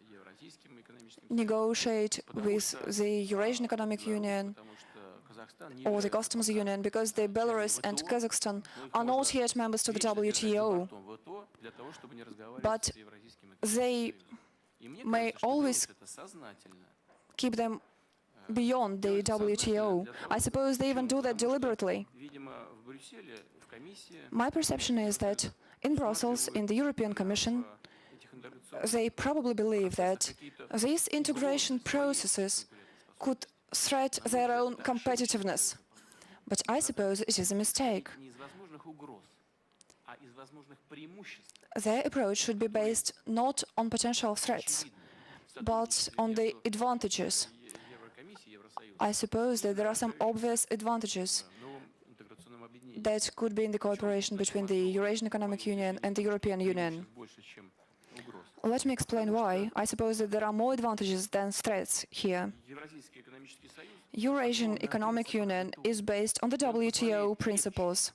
negotiate with the Eurasian Economic Union or the Customs Union because the Belarus and Kazakhstan are not yet members to the WTO. But they may always keep them beyond the WTO. I suppose they even do that deliberately. My perception is that in Brussels, in the European Commission, they probably believe that these integration processes could threat their own competitiveness. But I suppose it is a mistake. Their approach should be based not on potential threats, but on the advantages. I suppose that there are some obvious advantages that could be in the cooperation between the Eurasian Economic Union and the European Union. Let me explain why. I suppose that there are more advantages than threats here. Eurasian Economic Union is based on the WTO principles.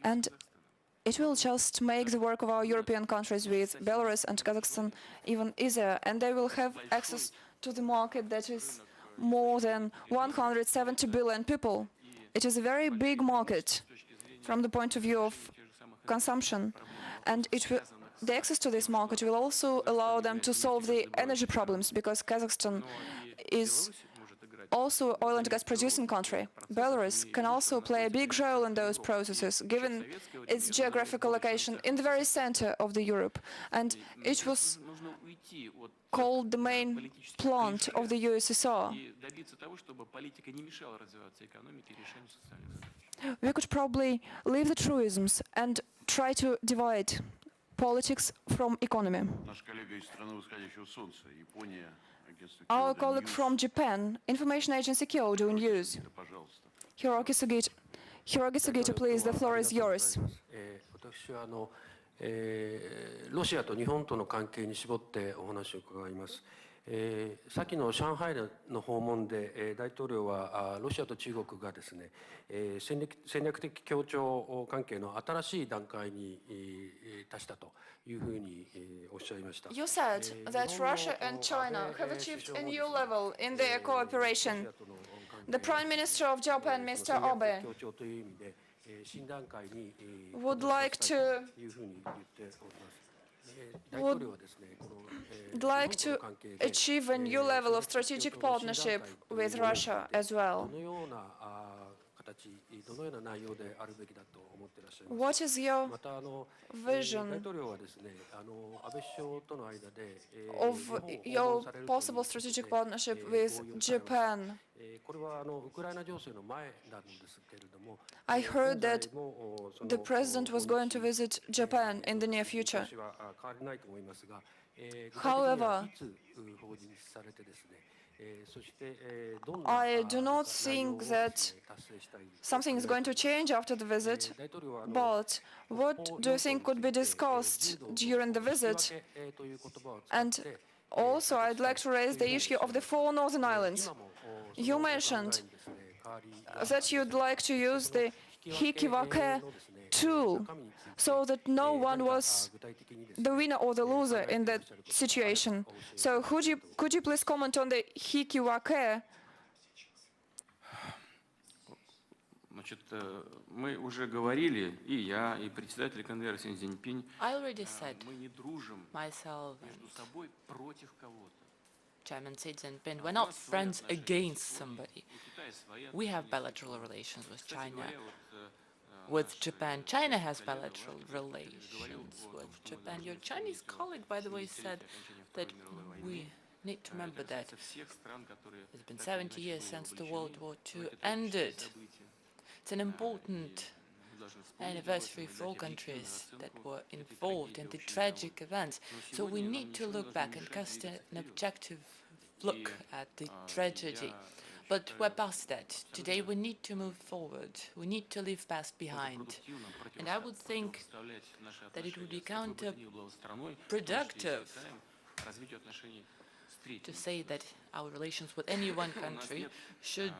And it will just make the work of our European countries with Belarus and Kazakhstan even easier, and they will have access to the market that is more than 170 billion people. It is a very big market from the point of view of consumption, and the access to this market will also allow them to solve the energy problems, because Kazakhstan is also oil and gas producing country. Belarus can also play a big role in those processes, given its geographical location in the very center of the Europe, and it was called the main plant of the USSR. We could probably leave the truisms and try to divide politics from economy. Our colleague from Japan, information agency Kyodo News. Hiroki Sugita, please, the floor is yours. ロシアと日本との関係に絞ってお話を伺います。先の上海の訪問で、大統領はロシアと中国がですね、戦略的協調関係の新しい段階に達したというふうにおっしゃいました。You said that Russia and China have achieved a new level in their cooperation. The Prime Minister of Japan, Mr. Abe, would like to achieve a new level of strategic partnership with Russia as well. What is your vision of your possible strategic partnership with Japan? I heard that the president was going to visit Japan in the near future. However, I do not think that something is going to change after the visit, but what do you think could be discussed during the visit? And also, I'd like to raise the issue of the 4 northern islands. You mentioned that you'd like to use the hikiwake tool so that no one was the winner or the loser in that situation. So could you please comment on the hikiwake? Значит, мы уже говорили, и я, и председатель КНДР Си Цзиньпинь, мы не дружим между собой против кого-то. Chairman Xi Jinping, we're not friends against somebody. We have bilateral relations with China, with Japan. China has bilateral relations with Japan. Your Chinese colleague, by the way, said that we need to remember that it's been 70 years since the World War II ended. It's an important anniversary for all countries that were involved in the tragic events. So we need to look back and cast an objective look at the tragedy. But we're past that. Today we need to move forward. We need to leave past behind. And I would think that it would be counterproductive to say that our relations with any one country should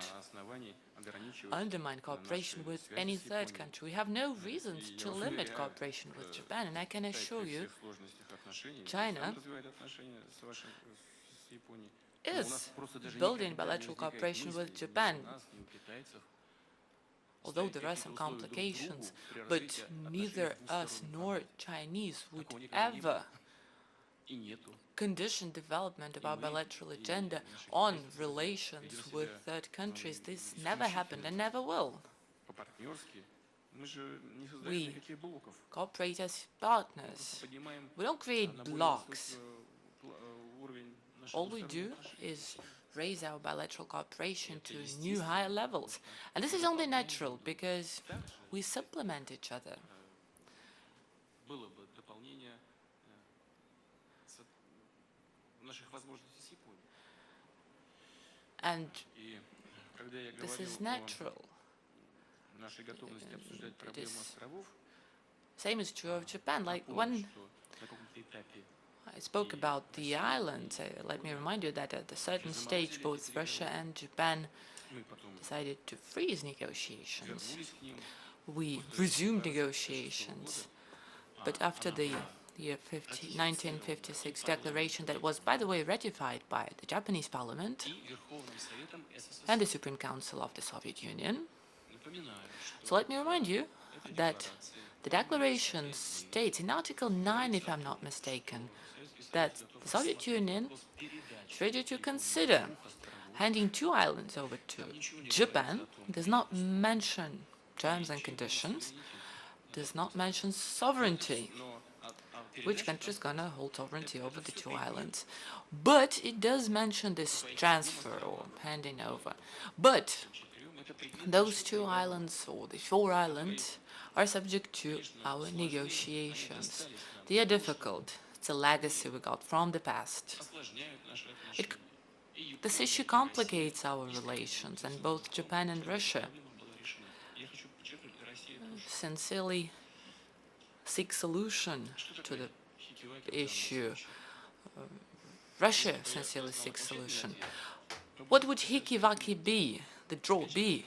undermine cooperation with any third country. We have no reasons to limit cooperation with Japan, and I can assure you, China is building bilateral cooperation with Japan, although there are some complications, but neither us nor Chinese would ever condition development of our bilateral agenda on relations with third countries. This never happened and never will. We cooperate as partners. We don't create blocks. All we do is raise our bilateral cooperation to new higher levels. And this is only natural because we supplement each other. And this is natural. Same is true of Japan. Like when I spoke about the islands, let me remind you that at a certain stage, both Russia and Japan decided to freeze negotiations. We resumed negotiations, but after the year 1956 declaration that was, by the way, ratified by the Japanese Parliament and the Supreme Council of the Soviet Union. So let me remind you that the declaration states in Article 9, if I'm not mistaken, that the Soviet Union is ready to consider handing 2 islands over to Japan does not mention terms and conditions, does not mention sovereignty. Which country is going to hold sovereignty over the 2 islands? But it does mention this transfer or handing over. But those 2 islands, or the 4 islands, are subject to our negotiations. They are difficult. It's a legacy we got from the past. This issue complicates our relations, and both Japan and Russia sincerely seek solution to the issue. Russia sincerely seeks solution. What would hikiwaki be, the draw be,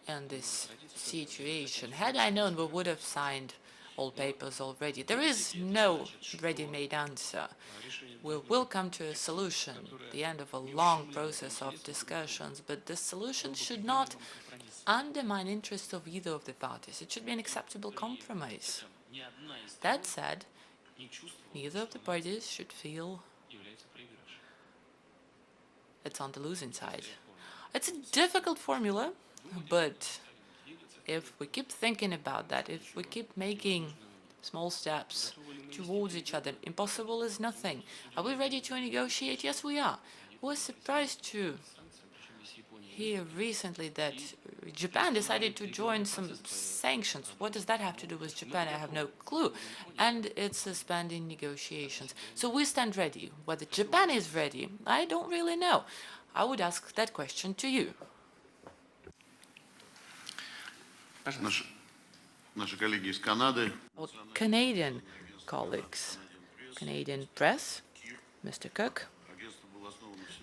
in this situation? Had I known, we would have signed all papers already. There is no ready-made answer. We will come to a solution, the end of a long process of discussions, but the solution should not undermine interests of either of the parties. It should be an acceptable compromise. That said, neither of the parties should feel it's on the losing side. It's a difficult formula, but if we keep thinking about that, if we keep making small steps towards each other, impossible is nothing. Are we ready to negotiate? Yes, we are. We were surprised to hear recently that Japan decided to join some sanctions. What does that have to do with Japan? I have no clue. And it's suspending negotiations. So we stand ready. Whether Japan is ready, I don't really know. I would ask that question to you. Our Canadian colleagues, Canadian press, Mr. Cook.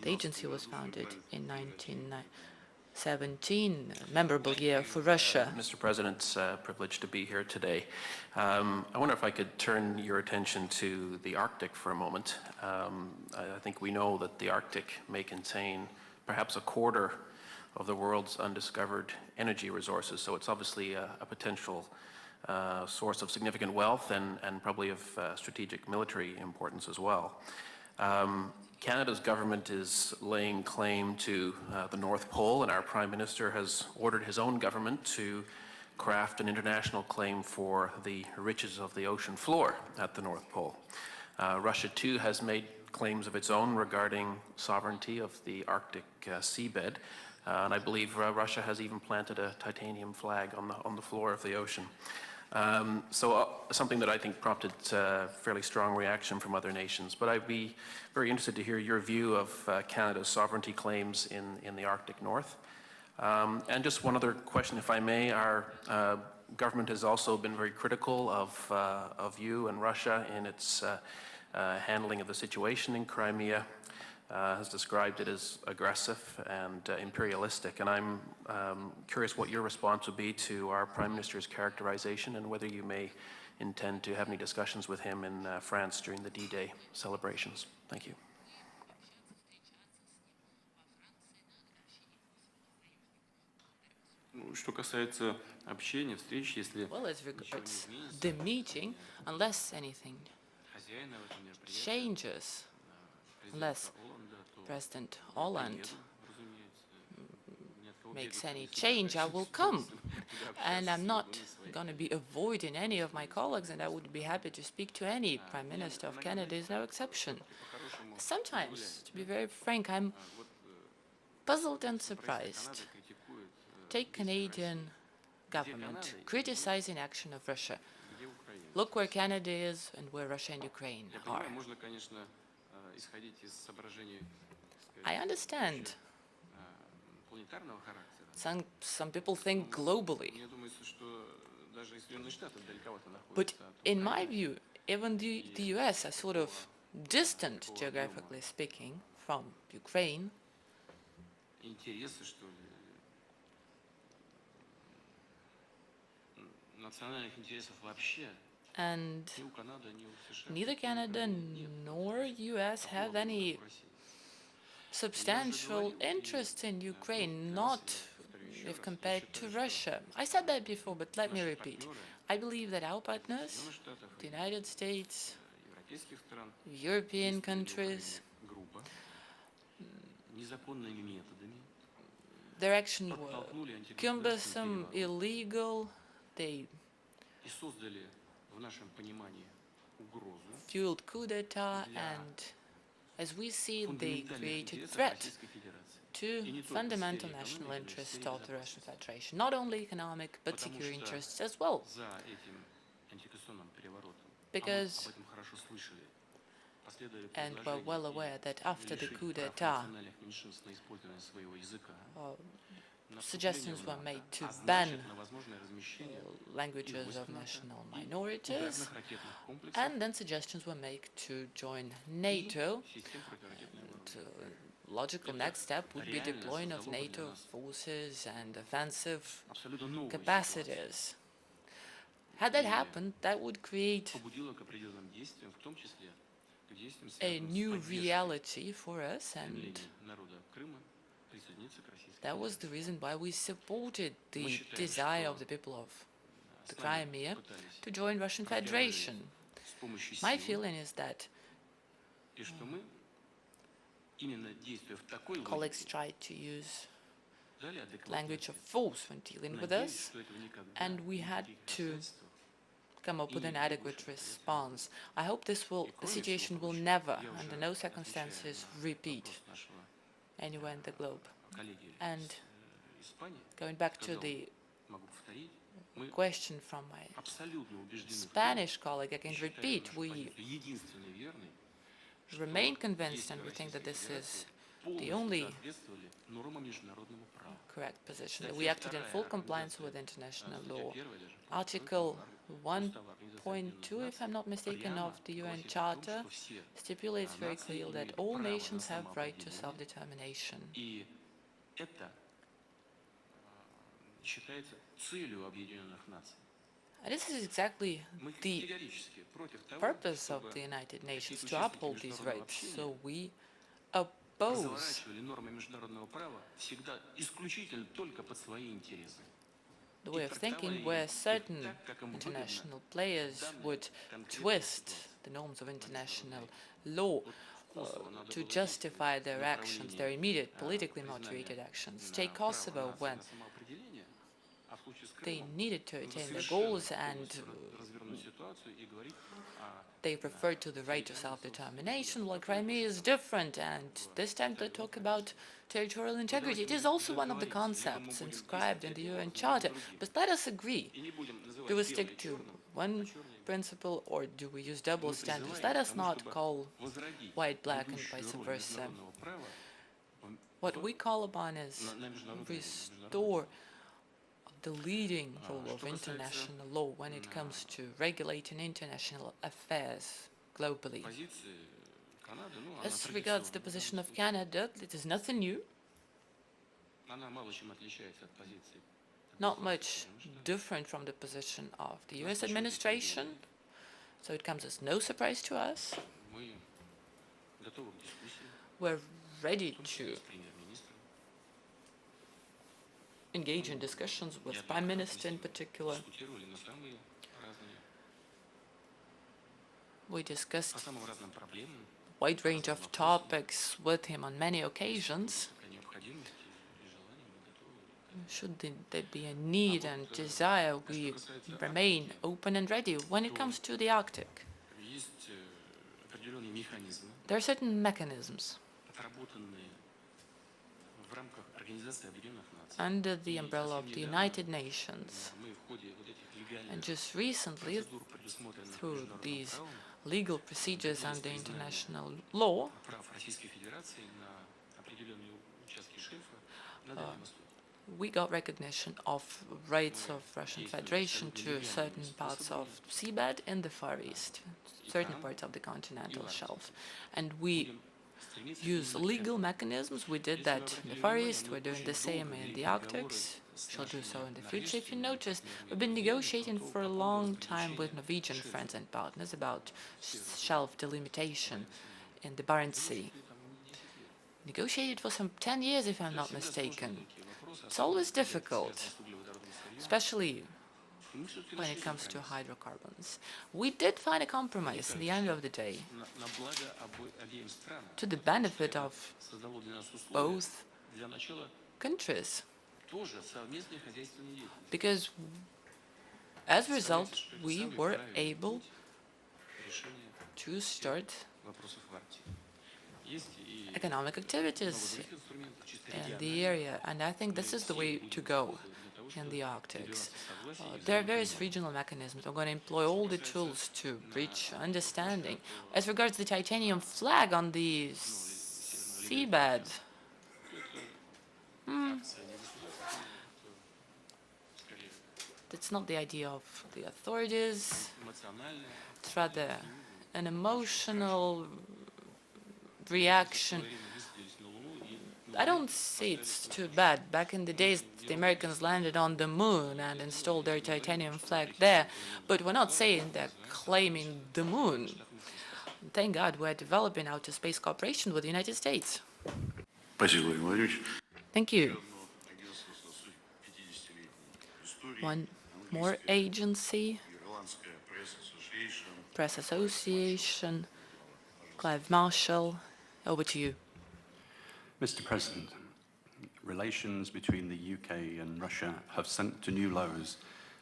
The agency was founded in 1917, a memorable year for Russia. Mr. President, it's a privilege to be here today. I wonder if I could turn your attention to the Arctic for a moment. I think we know that the Arctic may contain perhaps a quarter of the world's undiscovered energy resources, so it's obviously a potential source of significant wealth and probably of strategic military importance as well. Canada's government is laying claim to the North Pole, and our Prime Minister has ordered his own government to craft an international claim for the riches of the ocean floor at the North Pole. Russia, too, has made claims of its own regarding sovereignty of the Arctic seabed, and I believe Russia has even planted a titanium flag on the floor of the ocean. Something that I think prompted fairly strong reaction from other nations. But I'd be very interested to hear your view of Canada's sovereignty claims in the Arctic North. And just one other question, if I may. Our government has also been very critical of you and Russia in its handling of the situation in Crimea. Has described it as aggressive and imperialistic, and I'm curious what your response would be to our Prime Minister's characterization and whether you may intend to have any discussions with him in France during the D-Day celebrations. Thank you. Well, as regards the meeting, unless anything changes, unless President Holland makes any change, I will come. And I'm not going to be avoiding any of my colleagues, and I would be happy to speak to any Prime Minister of Canada. Is no exception. Sometimes, to be very frank, I'm puzzled and surprised. Take Canadian government criticizing action of Russia. Look where Canada is and where Russia and Ukraine are. I understand. Some people think globally. But in my view, even the US are sort of distant, geographically speaking, from Ukraine. And neither Canada nor US have any substantial interest in Ukraine, not if compared to Russia. I said that before, but let me repeat. I believe that our partners, the United States, European countries, their actions were cumbersome, illegal. They fueled coup d'etat, and as we see, they created threat to fundamental national interests of the Russian Federation, not only economic, but security interests as well. Because, and we're well aware that after the coup d'etat, suggestions were made to ban languages of national minorities, and then suggestions were made to join NATO. And, logical next step would be deploying of NATO forces and offensive capacities. Had that happened, that would create a new reality for us, and that was the reason why we supported the desire of the people of the Crimea to join Russian Federation. My feeling is that colleagues tried to use language of force when dealing with us, and we had to come up with an adequate response. I hope the situation will never, under no circumstances, repeat anywhere in the globe. And going back to the question from my Spanish colleague, I can repeat, we remain convinced, and we think that this is the only correct position, that we acted in full compliance with international law. Article 1.2, if I'm not mistaken, of the UN Charter stipulates very clearly that all nations have right to self-determination. And this is exactly the purpose of the United Nations, to uphold these rights. So we oppose the way of thinking where certain international players would twist the norms of international law to justify their actions, their immediate politically motivated actions. Take Kosovo, when they needed to attain their goals and they referred to the right to self-determination, while Crimea is different, and this time they talk about territorial integrity. It is also one of the concepts inscribed in the UN Charter, but let us agree. Do we stick to one principle, or do we use double standards? Let us not call white black and vice versa. What we call upon is restore the leading role of international law when it comes to regulating international affairs globally. As regards the position of Canada, it is nothing new. Not much different from the position of the US administration, so it comes as no surprise to us. We're ready to engage in discussions with Prime Minister in particular. We discussed a wide range of topics with him on many occasions. Should there be a need and desire, we remain open and ready. When it comes to the Arctic, there are certain mechanisms under the umbrella of the United Nations. And just recently, through these legal procedures under international law, we got recognition of rights of Russian Federation to certain parts of seabed in the Far East, certain parts of the continental shelf. And we use legal mechanisms. We did that in the Far East, we're doing the same in the Arctic, shall do so in the future. If you noticed, we've been negotiating for a long time with Norwegian friends and partners about shelf delimitation in the Barents Sea. Negotiated for some 10 years, if I'm not mistaken. It's always difficult, especially when it comes to hydrocarbons. We did find a compromise at the end of the day to the benefit of both countries, because as a result we were able to start economic activities in the area, and I think this is the way to go in the Arctics. There are various regional mechanisms. I'm going to employ all the tools to reach understanding. As regards the titanium flag on the seabed, that's not the idea of the authorities. It's rather an emotional reaction. I don't see it's too bad. Back in the days, the Americans landed on the moon and installed their titanium flag there, but we're not saying they're claiming the moon. Thank God we're developing outer space cooperation with the United States. Thank you. One more agency, Press Association, Clive Marshall, over to you. Mr. President, relations between the UK and Russia have sunk to new lows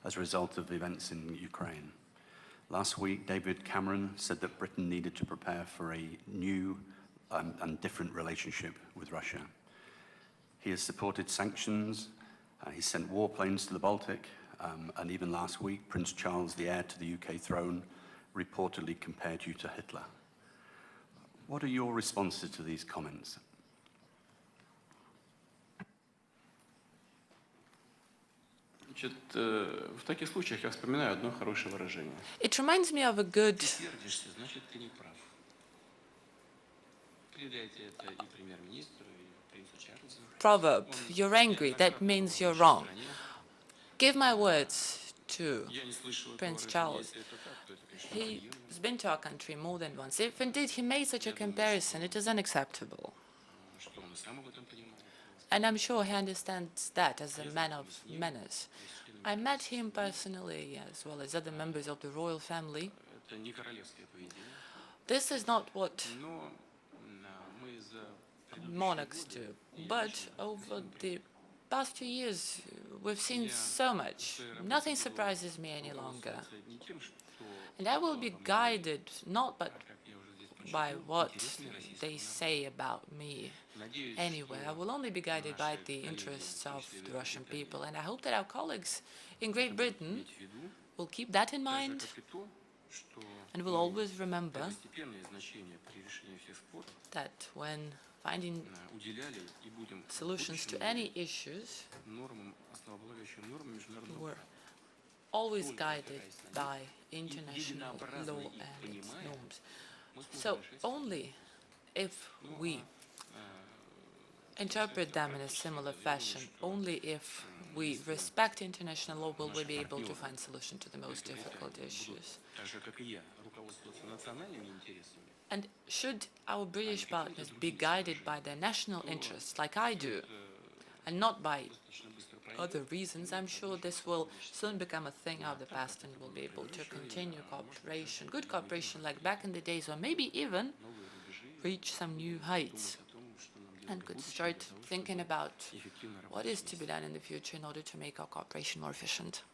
as a result of events in Ukraine. Last week, David Cameron said that Britain needed to prepare for a new and different relationship with Russia. He has supported sanctions, he sent warplanes to the Baltic, and even last week, Prince Charles, the heir to the UK throne, reportedly compared you to Hitler. What are your responses to these comments? В таких случаях я вспоминаю одно хорошее выражение. It reminds me of a good Сердишься, значит, ты не прав. Передайте это и премьер-министру, и принцу Чарльзу. proverb. You're angry, that means you're wrong. Give my words to Prince Charles. He's been to our country more than once. If indeed he made such a comparison, it is unacceptable. And I'm sure he understands that as a man of manners. I met him personally, as well as other members of the royal family. This is not what monarchs do. But over the past 2 years, we've seen so much. Nothing surprises me any longer. And I will be guided not but by what they say about me anyway. I will only be guided by the interests of the Russian people. And I hope that our colleagues in Great Britain will keep that in mind and will always remember that when finding solutions to any issues, we're always guided by international law and its norms. So only if we interpret them in a similar fashion, only if we respect international law will we be able to find solution to the most difficult issues. And should our British partners be guided by their national interests, like I do, and not by other reasons, I'm sure this will soon become a thing of the past and we'll be able to continue cooperation, good cooperation like back in the days, or maybe even reach some new heights and could start thinking about what is to be done in the future in order to make our cooperation more efficient.